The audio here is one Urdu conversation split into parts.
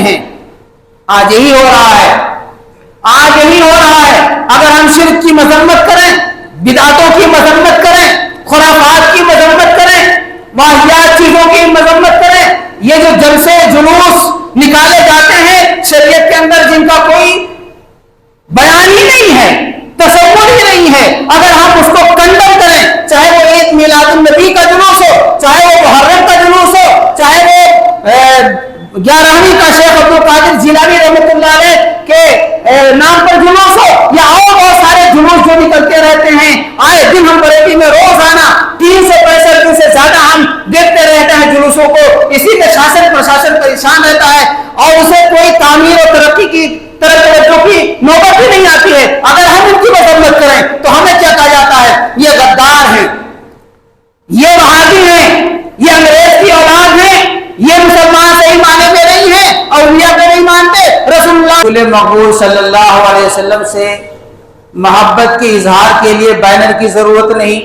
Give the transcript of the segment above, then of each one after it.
ہیں. آج یہی ہو رہا ہے، آج یہی ہو رہا ہے. اگر ہم شرک کی مذمت کریں، بدعتوں کی مذمت کریں، خرافات کی مذمت کریں، واہیات چیزوں کی مذمت کریں، یہ جو جلسے جلوس نکالے جاتے ہیں شریعت کے اندر جن کا کوئی بیان ہی نہیں ہے، تصور ہی نہیں ہے، اگر ہم اس کو کنڈم کریں، چاہے وہ عید میلاد النبی کا جلوس ہو، چاہے وہ محرم کا جلوس ہو، چاہے وہ 11ویں کا شیخ عبد القادر جیلانی رحمۃ اللہ علیہ کے نام پر جلوس ہو، یا اور بہت سارے جلوس جو نکلتے رہتے ہیں. آئے دن ہم بریلی میں روزانہ 365 دن سے زیادہ ہم دیکھتے رہتے ہیں جلوسوں کو. اسی میں شاسن پرشاسن پریشان رہتا ہے اور اسے کوئی تعمیر اور ترقی کی طرف توجہ کی نوبت ہی نہیں آتی ہے. اگر ہم ان کی مذمت کریں تو ہمیں کیا کہا جاتا ہے؟ یہ غدار ہیں، یہ وہابی ہیں، یہ انگریز کی اولاد ہیں، یہ مسلمان صحیح معنی میں نہیں ہے، اولیاء کو نہیں مانتے. رسول اللہ مقبول صلی اللہ علیہ وسلم سے محبت کے اظہار کے لیے بینر کی ضرورت نہیں،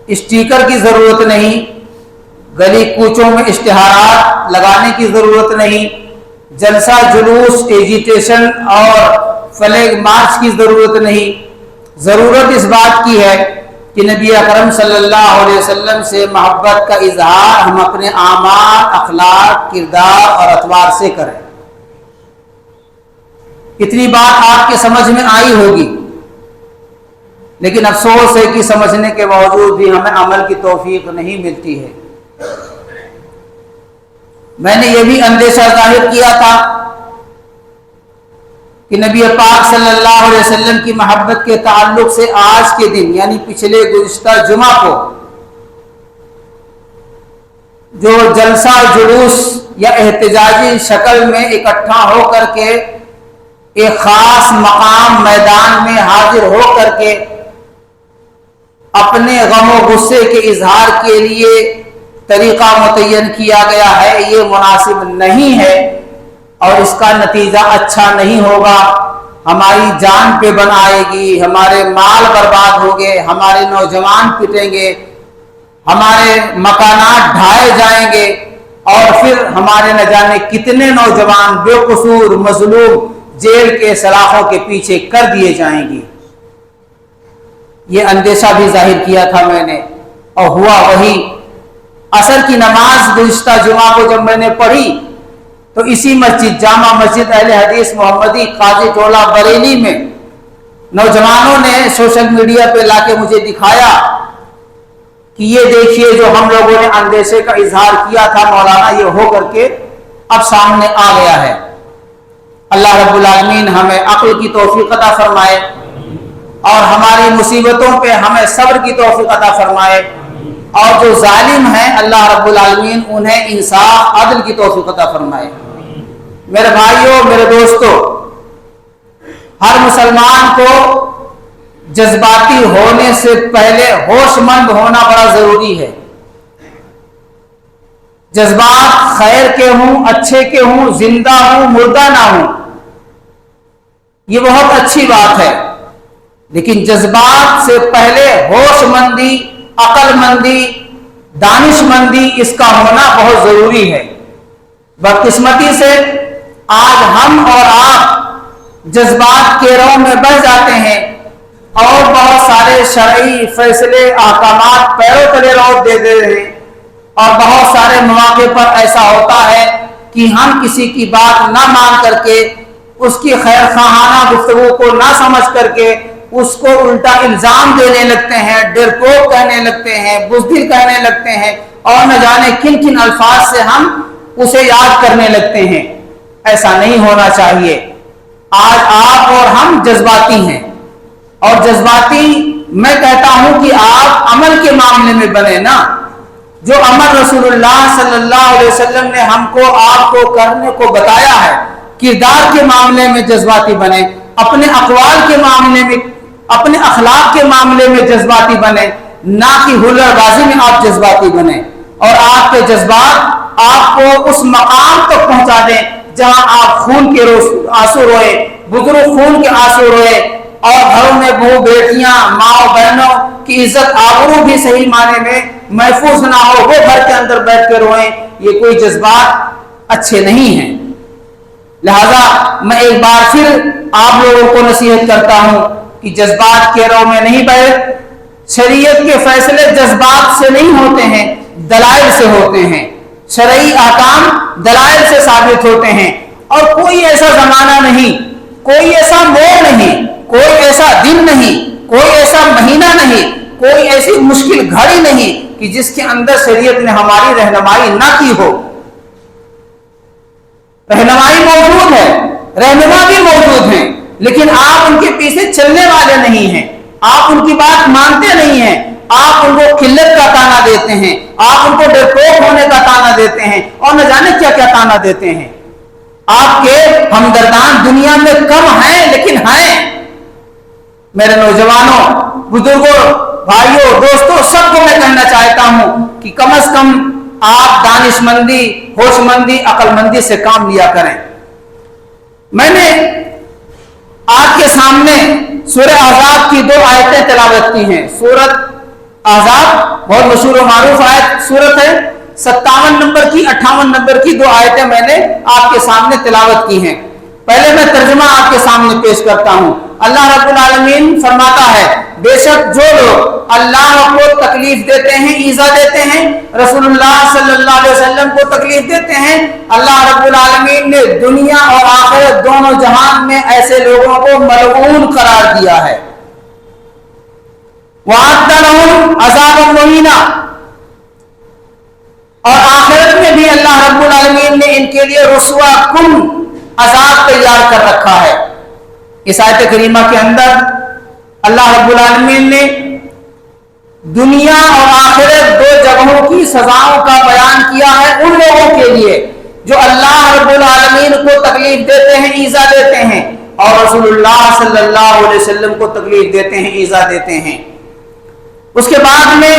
اسٹیکر کی ضرورت نہیں، گلی کوچوں میں اشتہارات لگانے کی ضرورت نہیں، جلسہ جلوس ایجیٹیشن اور فلیگ مارچ کی ضرورت نہیں. ضرورت اس بات کی ہے کہ نبی اکرم صلی اللہ علیہ وسلم سے محبت کا اظہار ہم اپنے اعمال، اخلاق، کردار اور اطوار سے کریں. اتنی بات آپ کے سمجھ میں آئی ہوگی، لیکن افسوس ہے کہ سمجھنے کے باوجود بھی ہمیں عمل کی توفیق نہیں ملتی ہے. میں نے یہ بھی اندیشہ ظاہر کیا تھا کہ نبی پاک صلی اللہ علیہ وسلم کی محبت کے تعلق سے آج کے دن یعنی پچھلے گزشتہ جمعہ کو جو جلسہ جلوس یا احتجاجی شکل میں اکٹھا ہو کر کے ایک خاص مقام میدان میں حاضر ہو کر کے اپنے غم و غصے کے اظہار کے لیے طریقہ متعین کیا گیا ہے، یہ مناسب نہیں ہے اور اس کا نتیجہ اچھا نہیں ہوگا. ہماری جان پہ بن آئے گی، ہمارے مال برباد ہوں گے، ہمارے نوجوان پٹیں گے، ہمارے مکانات ڈھائے جائیں گے اور پھر ہمارے نہ جانے کتنے نوجوان بے قصور مظلوم جیل کے سلاخوں کے پیچھے کر دیے جائیں گے. یہ اندیشہ بھی ظاہر کیا تھا میں نے، اور ہوا وہی. عصر کی نماز گزشتہ جمعہ کو جب میں نے پڑھی تو اسی مسجد جامع مسجد اہل حدیث محمدی قاضی ٹولہ بریلی میں نوجوانوں نے سوشل میڈیا پہ لا کے مجھے دکھایا کہ یہ دیکھیے جو ہم لوگوں نے اندیشے کا اظہار کیا تھا مولانا یہ ہو کر کے اب سامنے آ گیا ہے. اللہ رب العالمین ہمیں عقل کی توفیق عطا فرمائے اور ہماری مصیبتوں پہ ہمیں صبر کی توفیق عطا فرمائے، اور جو ظالم ہیں اللہ رب العالمین انہیں انصاف عدل کی توفیق عطا فرمائے. میرے بھائیوں، میرے دوستوں، ہر مسلمان کو جذباتی ہونے سے پہلے ہوش مند ہونا بڑا ضروری ہے. جذبات خیر کے ہوں، اچھے کے ہوں، زندہ ہوں، مردہ نہ ہوں، یہ بہت اچھی بات ہے، لیکن جذبات سے پہلے ہوش مندی، عقل مندی، دانش مندی اس کا ہونا بہت ضروری ہے. بدقسمتی سے آج ہم اور آپ جذبات کے رو میں بہہ جاتے ہیں اور بہت سارے شرعی فیصلے احکامات پیروں تلے روک دے رہے ہیں، اور بہت سارے مواقع پر ایسا ہوتا ہے کہ ہم کسی کی بات نہ مان کر کے، اس کی خیر خواہانہ گفتگو کو نہ سمجھ کر کے اس کو الٹا الزام دینے لگتے ہیں، ڈرپوک کہنے لگتے ہیں، بزدل کہنے لگتے ہیں، اور نہ جانے کن کن الفاظ سے ہم اسے یاد کرنے لگتے ہیں. ایسا نہیں ہونا چاہیے. آج آپ اور ہم جذباتی ہیں، اور جذباتی میں کہتا ہوں کہ آپ عمل کے معاملے میں بنے نا. جو عمل رسول اللہ صلی اللہ علیہ وسلم نے ہم کو آپ کو کرنے کو بتایا ہے، کردار کے معاملے میں جذباتی بنے، اپنے اقوال کے معاملے میں، اپنے اخلاق کے معاملے میں جذباتی بنے، نہ کہ ہلڑ بازی میں آپ جذباتی بنے، اور آپ کے جذبات آپ کو اس مقام تک پہنچا دیں جہاں آپ خون کے آنسو روئے، بزرگ خون کے آنسو روئے، اور گھروں میں بہو بیٹیاں، ماں بہنوں کی عزت آبرو بھی صحیح معنی میں محفوظ نہ ہو، وہ گھر کے اندر بیٹھ کے روئیں. یہ کوئی جذبات اچھے نہیں ہیں. لہذا میں ایک بار پھر آپ لوگوں کو نصیحت کرتا ہوں کہ جذبات کے رو میں نہیں بہے. شریعت کے فیصلے جذبات سے نہیں ہوتے ہیں، دلائل سے ہوتے ہیں. شرعی احکام دلائل سے ثابت ہوتے ہیں. اور کوئی ایسا زمانہ نہیں، کوئی ایسا موڑ نہیں، کوئی ایسا دن نہیں، کوئی ایسا مہینہ نہیں، کوئی ایسی مشکل گھڑی نہیں کہ جس کے اندر شریعت نے ہماری رہنمائی نہ کی ہو. رہنمائی موجود ہے، رہنما بھی موجود ہیں، لیکن آپ ان کے پیچھے چلنے والے نہیں ہیں، آپ ان کی بات مانتے نہیں ہیں، آپ ان کو قلت کا تانا دیتے ہیں، آپ ان کو ڈرپوک ہونے کا تانا دیتے ہیں، اور نہ جانے کیا کیا تانا دیتے ہیں. آپ کے ہمدردان دنیا میں کم ہیں لیکن ہیں. میرے نوجوانوں، بزرگوں، بھائیوں، دوستوں، سب کو میں کہنا چاہتا ہوں کہ کم از کم آپ دانش مندی، ہوش مندی، عقل مندی سے کام لیا کریں. میں نے آپ کے سامنے سورہ احزاب کی 2 آیتیں تلاوت کی ہیں. سورۃ احزاب بہت مشہور و معروف سورت ہے. 57 نمبر کی، 58 نمبر کی 2 آیتیں میں نے آپ کے سامنے تلاوت کی ہیں. پہلے میں ترجمہ آپ کے سامنے پیش کرتا ہوں. اللہ رب العالمین فرماتا ہے، بے شک جو لوگ اللہ کو تکلیف دیتے ہیں، ایذا دیتے ہیں، رسول اللہ صلی اللہ علیہ وسلم کو تکلیف دیتے ہیں، اللہ رب العالمین نے دنیا اور آخرت دونوں جہان میں ایسے لوگوں کو ملعون قرار دیا ہے. وَأَعَدَّ لَهُمْ عَذَابًا مُهِينًا، اور آخرت میں بھی اللہ رب العالمین نے ان کے لیے رسوا کن عذاب تیار کر رکھا ہے. اس آیت کریمہ کے اندر اللہ رب العالمین نے دنیا اور آخرت 2 جگہوں کی سزاؤں کا بیان کیا ہے ان لوگوں کے لیے جو اللہ رب العالمین کو تکلیف دیتے ہیں، ایذا دیتے ہیں، اور رسول اللہ صلی اللہ علیہ وسلم کو تکلیف دیتے ہیں، ایذا دیتے ہیں. اس کے بعد میں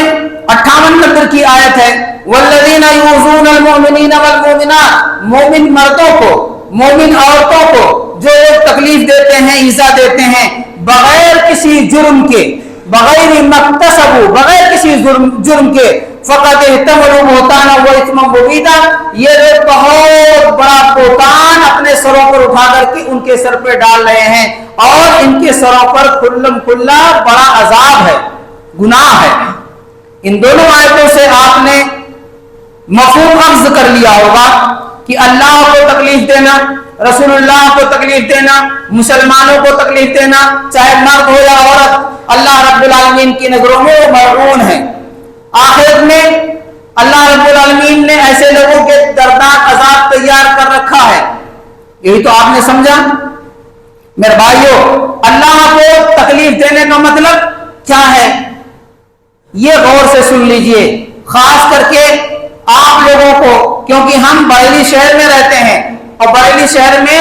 58 نمبر کی آیت ہے، والذین یؤذون المؤمنین والمؤمنات، مومن مردوں کو، مومن عورتوں کو جو لوگ تکلیف دیتے ہیں، ایذا دیتے ہیں، بغیر کسی جرم کے، بغیر مکتسب، بغیر کسی جرم کے، فقط احتملوا بہتانا و اثما مبینا، یہ لوگ بہت بڑا بہتان اپنے سروں پر اٹھا کر کے ان کے سر پہ ڈال رہے ہیں، اور ان کے سروں پر کھلم کھلا بڑا عذاب ہے، گناہ ہے. ان دونوں آیتوں سے آپ نے مفہوم اخذ کر لیا ہوگا کہ اللہ کو تکلیف دینا، رسول اللہ کو تکلیف دینا، مسلمانوں کو تکلیف دینا، چاہے مرد ہو یا عورت، اللہ رب العالمین کی نظروں میں وہ ملعون ہے. آخرت میں اللہ رب العالمین نے ایسے لوگوں کے دردناک عذاب تیار کر رکھا ہے. یہی تو آپ نے سمجھا میرے بھائیوں. اللہ کو تکلیف دینے کا مطلب کیا ہے یہ غور سے سن لیجئے، خاص کر کے آپ لوگوں کو، کیونکہ ہم بریلی شہر میں رہتے ہیں، اور بریلی شہر میں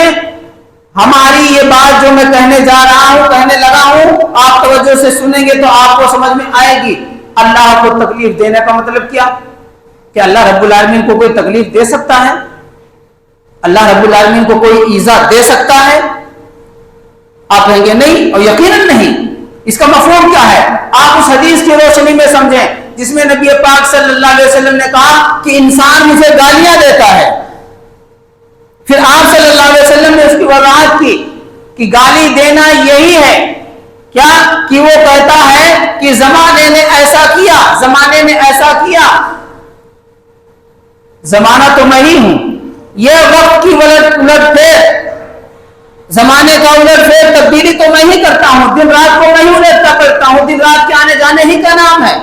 ہماری یہ بات جو میں کہنے جا رہا ہوں، کہنے لگا ہوں، آپ توجہ سے سنیں گے تو آپ کو سمجھ میں آئے گی. اللہ کو تکلیف دینے کا مطلب کیا؟ کہ اللہ رب العالمین کو کوئی تکلیف دے سکتا ہے؟ اللہ رب العالمین کو کوئی ایذا دے سکتا ہے؟ آپ کہیں گے نہیں، اور یقیناً نہیں. اس کا مفہوم کیا ہے؟ آپ اس حدیث کی روشنی میں سمجھیں جس میں نبی پاک صلی اللہ علیہ وسلم نے کہا کہ انسان مجھے گالیاں دیتا ہے. پھر آپ صلی اللہ علیہ وسلم نے اس کی وضاحت کی کہ گالی دینا یہی ہے کیا کہ وہ کہتا ہے کہ زمانے نے ایسا کیا، زمانے نے ایسا کیا. زمانہ تو میں ہی ہوں، یہ وقت کی الٹ پھیر، زمانے کا الٹ پھیر تبدیلی تو میں ہی کرتا ہوں، دن رات کو میں ہی الٹتا کرتا ہوں، دن رات کے آنے جانے ہی کا نام ہے.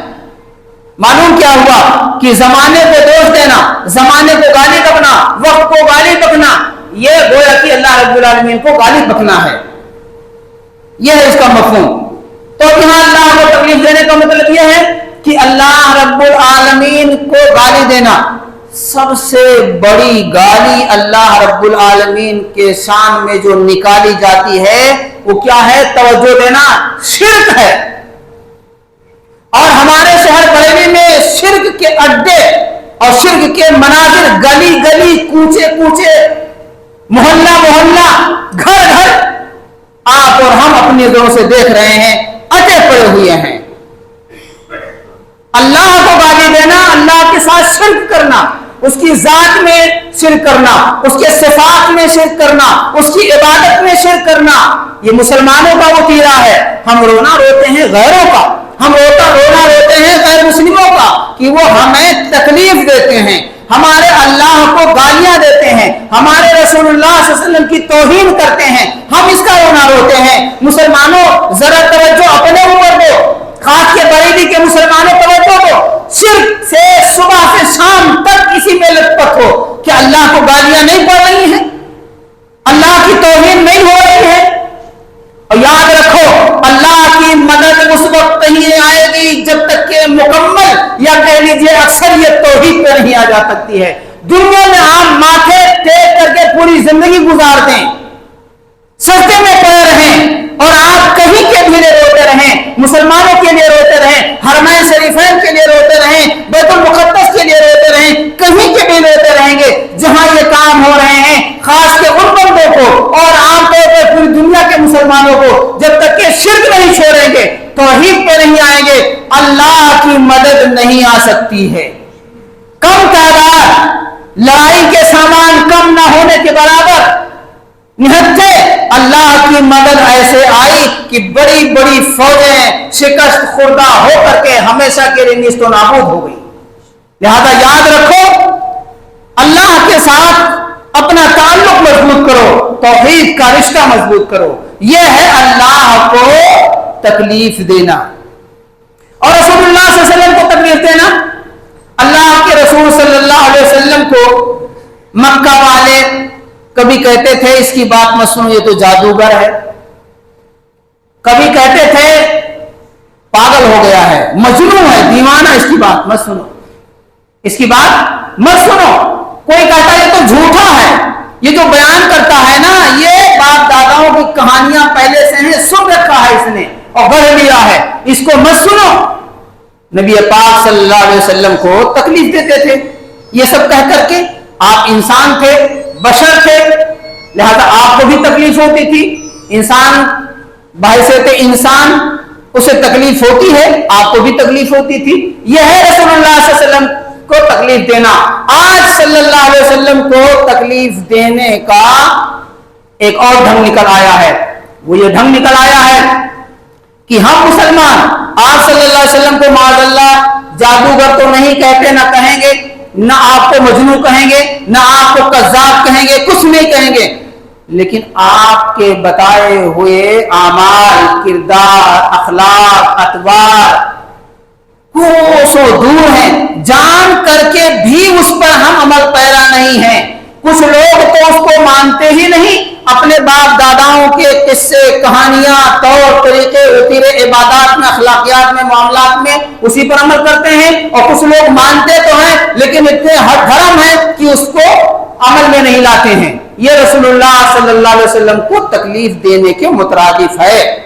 معلوم کیا ہوا کہ زمانے کو دوش دینا، زمانے کو گالی بکنا، وقت کو گالی بکنا، یہ گویا کہ اللہ رب العالمین کو گالی بکنا ہے. یہ ہے اس کا مفہوم. تو یہاں اللہ کو تکلیف دینے کا مطلب یہ ہے کہ اللہ رب العالمین کو گالی دینا. سب سے بڑی گالی اللہ رب العالمین کے شان میں جو نکالی جاتی ہے وہ کیا ہے؟ توجہ دینا، شرک ہے. اور ہمارے شہر بریلی میں شرک کے اڈے اور شرک کے مناظر گلی گلی، کوچے کوچے، محلہ محلہ، گھر گھر آپ اور ہم اپنی نظروں سے دیکھ رہے ہیں، اٹے پڑے ہوئے ہیں. اللہ کو گالی دینا، اللہ کے ساتھ شرک کرنا، اس کی ذات میں شرک کرنا، اس کے صفات میں شرک کرنا، اس کی عبادت میں شرک کرنا، یہ مسلمانوں کا وتیرہ ہے۔ ہم رونا روتے ہیں غیروں کا، ہم رونا روتے ہیں غیر مسلموں کا کہ وہ ہمیں تکلیف دیتے ہیں، ہمارے اللہ کو گالیاں دیتے ہیں، ہمارے رسول اللہ صلی اللہ علیہ وسلم کی توہین کرتے ہیں، ہم اس کا رونا روتے ہیں۔ مسلمانوں ذرا توجہ اپنے اوپر دو، خاص کے بریلی کے مسلمانوں توجہ دو، شرک سے صبح سے شام تک اسی میں لت پت ہو کہ اللہ کو گالیاں نہیں پڑ رہی ہیں، اللہ کی توہین نہیں ہو رہی ہے۔ اور یاد رکھو اللہ کی مدد اس وقت نہیں آئے گی جب تک کہ مکمل یا کہہ لیجیے اکثریت توحید پہ نہیں آ جا سکتی ہے۔ دنیا میں آپ ماتھے ٹیک کر کے پوری زندگی گزار دیں، سجدے میں پڑے رہیں اور آپ کہیں کے بھی لیے روتے رہیں، مسلمانوں کے لیے روتے رہیں، حرمین شریفین کے لیے روتے رہیں، بیت المقدس کے لیے روتے رہیں، کہیں کے بھی روتے رہیں گے جہاں یہ کام ہو رہے ہیں، خاص کے ان بندوں کو اور عام طور پر پوری دنیا کے مسلمانوں کو جب تک کہ شرک نہیں چھوڑیں گے، توحید پہ نہیں آئیں گے، اللہ کی مدد نہیں آ سکتی ہے۔ کم تعداد، لڑائی کے سامان کم نہ ہونے کے برابر نہتے اللہ کی مدد ایسے آئی کہ بڑی بڑی فوجیں شکست خوردہ ہو کر کے ہمیشہ کے لیے نیست و نابود ہو گئی۔ لہذا یاد رکھو اللہ کے ساتھ اپنا تعلق مضبوط کرو، توحید کا رشتہ مضبوط کرو، یہ ہے اللہ کو تکلیف دینا۔ اور رسول اللہ صلی اللہ علیہ وسلم کو تکلیف دینا، اللہ کے رسول صلی اللہ علیہ وسلم کو مکہ والے کبھی کہتے تھے اس کی بات مت سنو یہ تو جادوگر ہے، کبھی کہتے تھے پاگل ہو گیا ہے، مجنون ہے، دیوانہ، اس کی بات مت سنو، اس کی بات مت سنو۔ کوئی کہتا ہے یہ تو جھوٹا ہے، یہ جو بیان کرتا ہے نا یہ باپ داداؤں کی کہانیاں پہلے سے ہیں، سن رکھا ہے اس نے اور گڑھ لیا ہے، اس کو مت سنو۔ نبی پاک صلی اللہ علیہ وسلم کو تکلیف دیتے تھے یہ سب کہہ کر کے۔ آپ انسان تھے، بشر تھے، لہذا آپ کو بھی تکلیف ہوتی تھی، انسان بحیثیت انسان اسے تکلیف ہوتی ہے، آپ کو بھی تکلیف ہوتی تھی۔ یہ ہے رسول اللہ صلی اللہ علیہ وسلم کو تکلیف دینا۔ آج صلی اللہ علیہ وسلم کو تکلیف دینے کا ایک اور ڈھنگ نکل آیا ہے، وہ یہ ڈھنگ نکل آیا ہے کہ ہم مسلمان آپ صلی اللہ علیہ وسلم کو معاذ اللہ جادوگر تو نہیں کہتے، نہ کہیں گے، نہ آپ کو مجنون کہیں گے، نہ آپ کو کذاب کہیں گے، کچھ نہیں کہیں گے، لیکن آپ کے بتائے ہوئے اعمال، کردار، اخلاق، اطوار کوسوں دور ہیں، جان کر کے بھی اس پر ہم عمل پیرا نہیں ہیں۔ کچھ لوگ تو اس کو مانتے ہی نہیں، اپنے باپ داداؤں کے قصے، کہانیاں، طور طریقے، وتیرے عبادات میں، اخلاقیات میں، معاملات میں اسی پر عمل کرتے ہیں، اور کچھ لوگ مانتے تو ہیں لیکن اتنے ہٹ دھرم ہیں کہ اس کو عمل میں نہیں لاتے ہیں۔ یہ رسول اللہ صلی اللہ علیہ وسلم کو تکلیف دینے کے مترادف ہے۔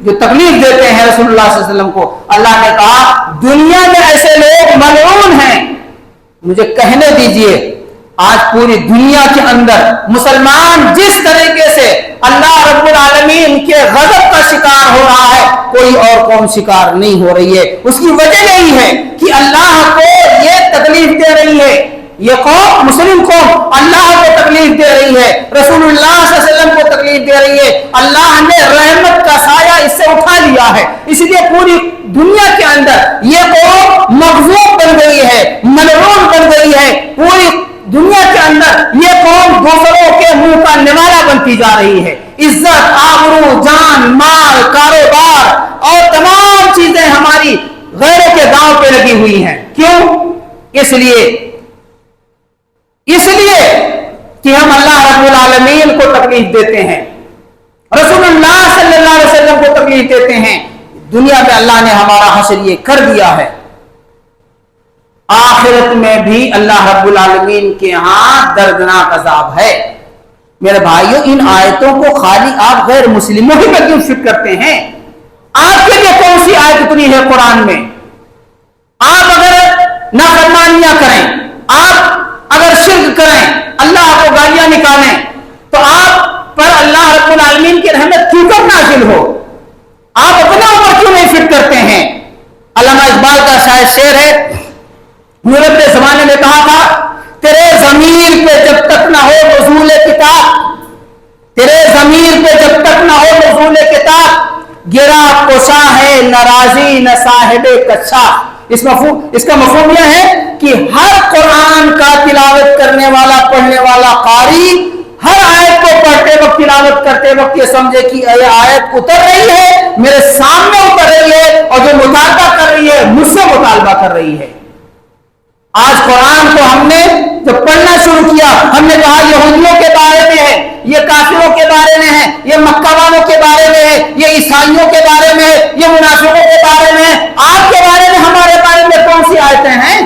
جو تکلیف دیتے ہیں رسول اللہ صلی اللہ علیہ وسلم کو، اللہ نے کہا دنیا میں ایسے لوگ ملعون ہیں۔ مجھے کہنے دیجئے آج پوری دنیا کے اندر مسلمان جس طریقے سے اللہ رب العالمین کے غضب کا شکار ہو رہا ہے کوئی اور قوم شکار نہیں ہو رہی ہے۔ اس کی وجہ یہی ہے کہ اللہ کو یہ تکلیف دے رہی ہے، یہ قوم مسلم قوم اللہ کو تکلیف دے رہی ہے، رسول اللہ صلی اللہ علیہ وسلم کو تکلیف دے رہی ہے، اللہ نے رحمت کا سایہ اس سے اٹھا لیا ہے، اس لیے پوری دنیا کے اندر یہ قوم مغضوب بن گئی ہے، ملعون بن گئی ہے۔ پوری دنیا کے اندر یہ قوم دوسروں کے منہ کا نوالا بنتی جا رہی ہے۔ عزت، آبرو، جان، مال، کاروبار اور تمام چیزیں ہماری غیروں کے داؤں پہ لگی ہوئی ہیں۔ کیوں؟ اس لیے کہ ہم اللہ رب العالمین کو تکلیف دیتے ہیں، رسول اللہ صلی اللہ علیہ وسلم کو تکلیف دیتے ہیں۔ دنیا میں اللہ نے ہمارا حشر یہ کر دیا ہے، آخرت میں بھی اللہ رب العالمین کے ہاں دردناک عذاب ہے۔ میرے بھائیوں ان آیتوں کو خالی آپ غیر مسلموں ہی میں کیوں فٹ کرتے ہیں؟ آپ کے لیے کون سی آیت اتری ہے قرآن میں؟ آپ اگر نافرمانیاں کریں، آپ اگر شرک کریں، اللہ کو گالیاں نکالیں، تو آپ پر اللہ رب العالمین کی رحمت کیوں کر نازل ہو؟ آپ اپنا عمر کیوں نہیں فٹ کرتے ہیں؟ علامہ اقبال کا شاید شعر ہے، نورت زمانے میں کہا تھا تیرے ضمیر پہ جب تک نہ ہو نزول کتاب، تیرے ضمیر پہ جب تک نہ ہو نزول کتاب، گرا کوسا ہے ناراضی نہ صاحب کچھا۔ اس کا مفہوم یہ ہے کہ ہر قرآن کا تلاوت کرنے والا، پڑھنے والا قاری ہر آیت کو پڑھتے وقت، تلاوت کرتے وقت یہ سمجھے کہ یہ آیت اتر رہی ہے، میرے سامنے اتر رہی ہے، اور جو مطالبہ کر رہی ہے مجھ سے مطالبہ کر رہی ہے۔ آج قرآن کو ہم نے جب پڑھنا شروع کیا، ہم نے کہا یہودیوں کے بارے میں ہے، یہ کافروں کے بارے میں ہے، یہ مکہ والوں کے بارے میں ہے، یہ عیسائیوں کے بارے میں ہے، یہ منافقوں کے بارے میں ہے۔ آپ کے بارے میں، ہمارے بارے میں کون سی آیتیں ہیں؟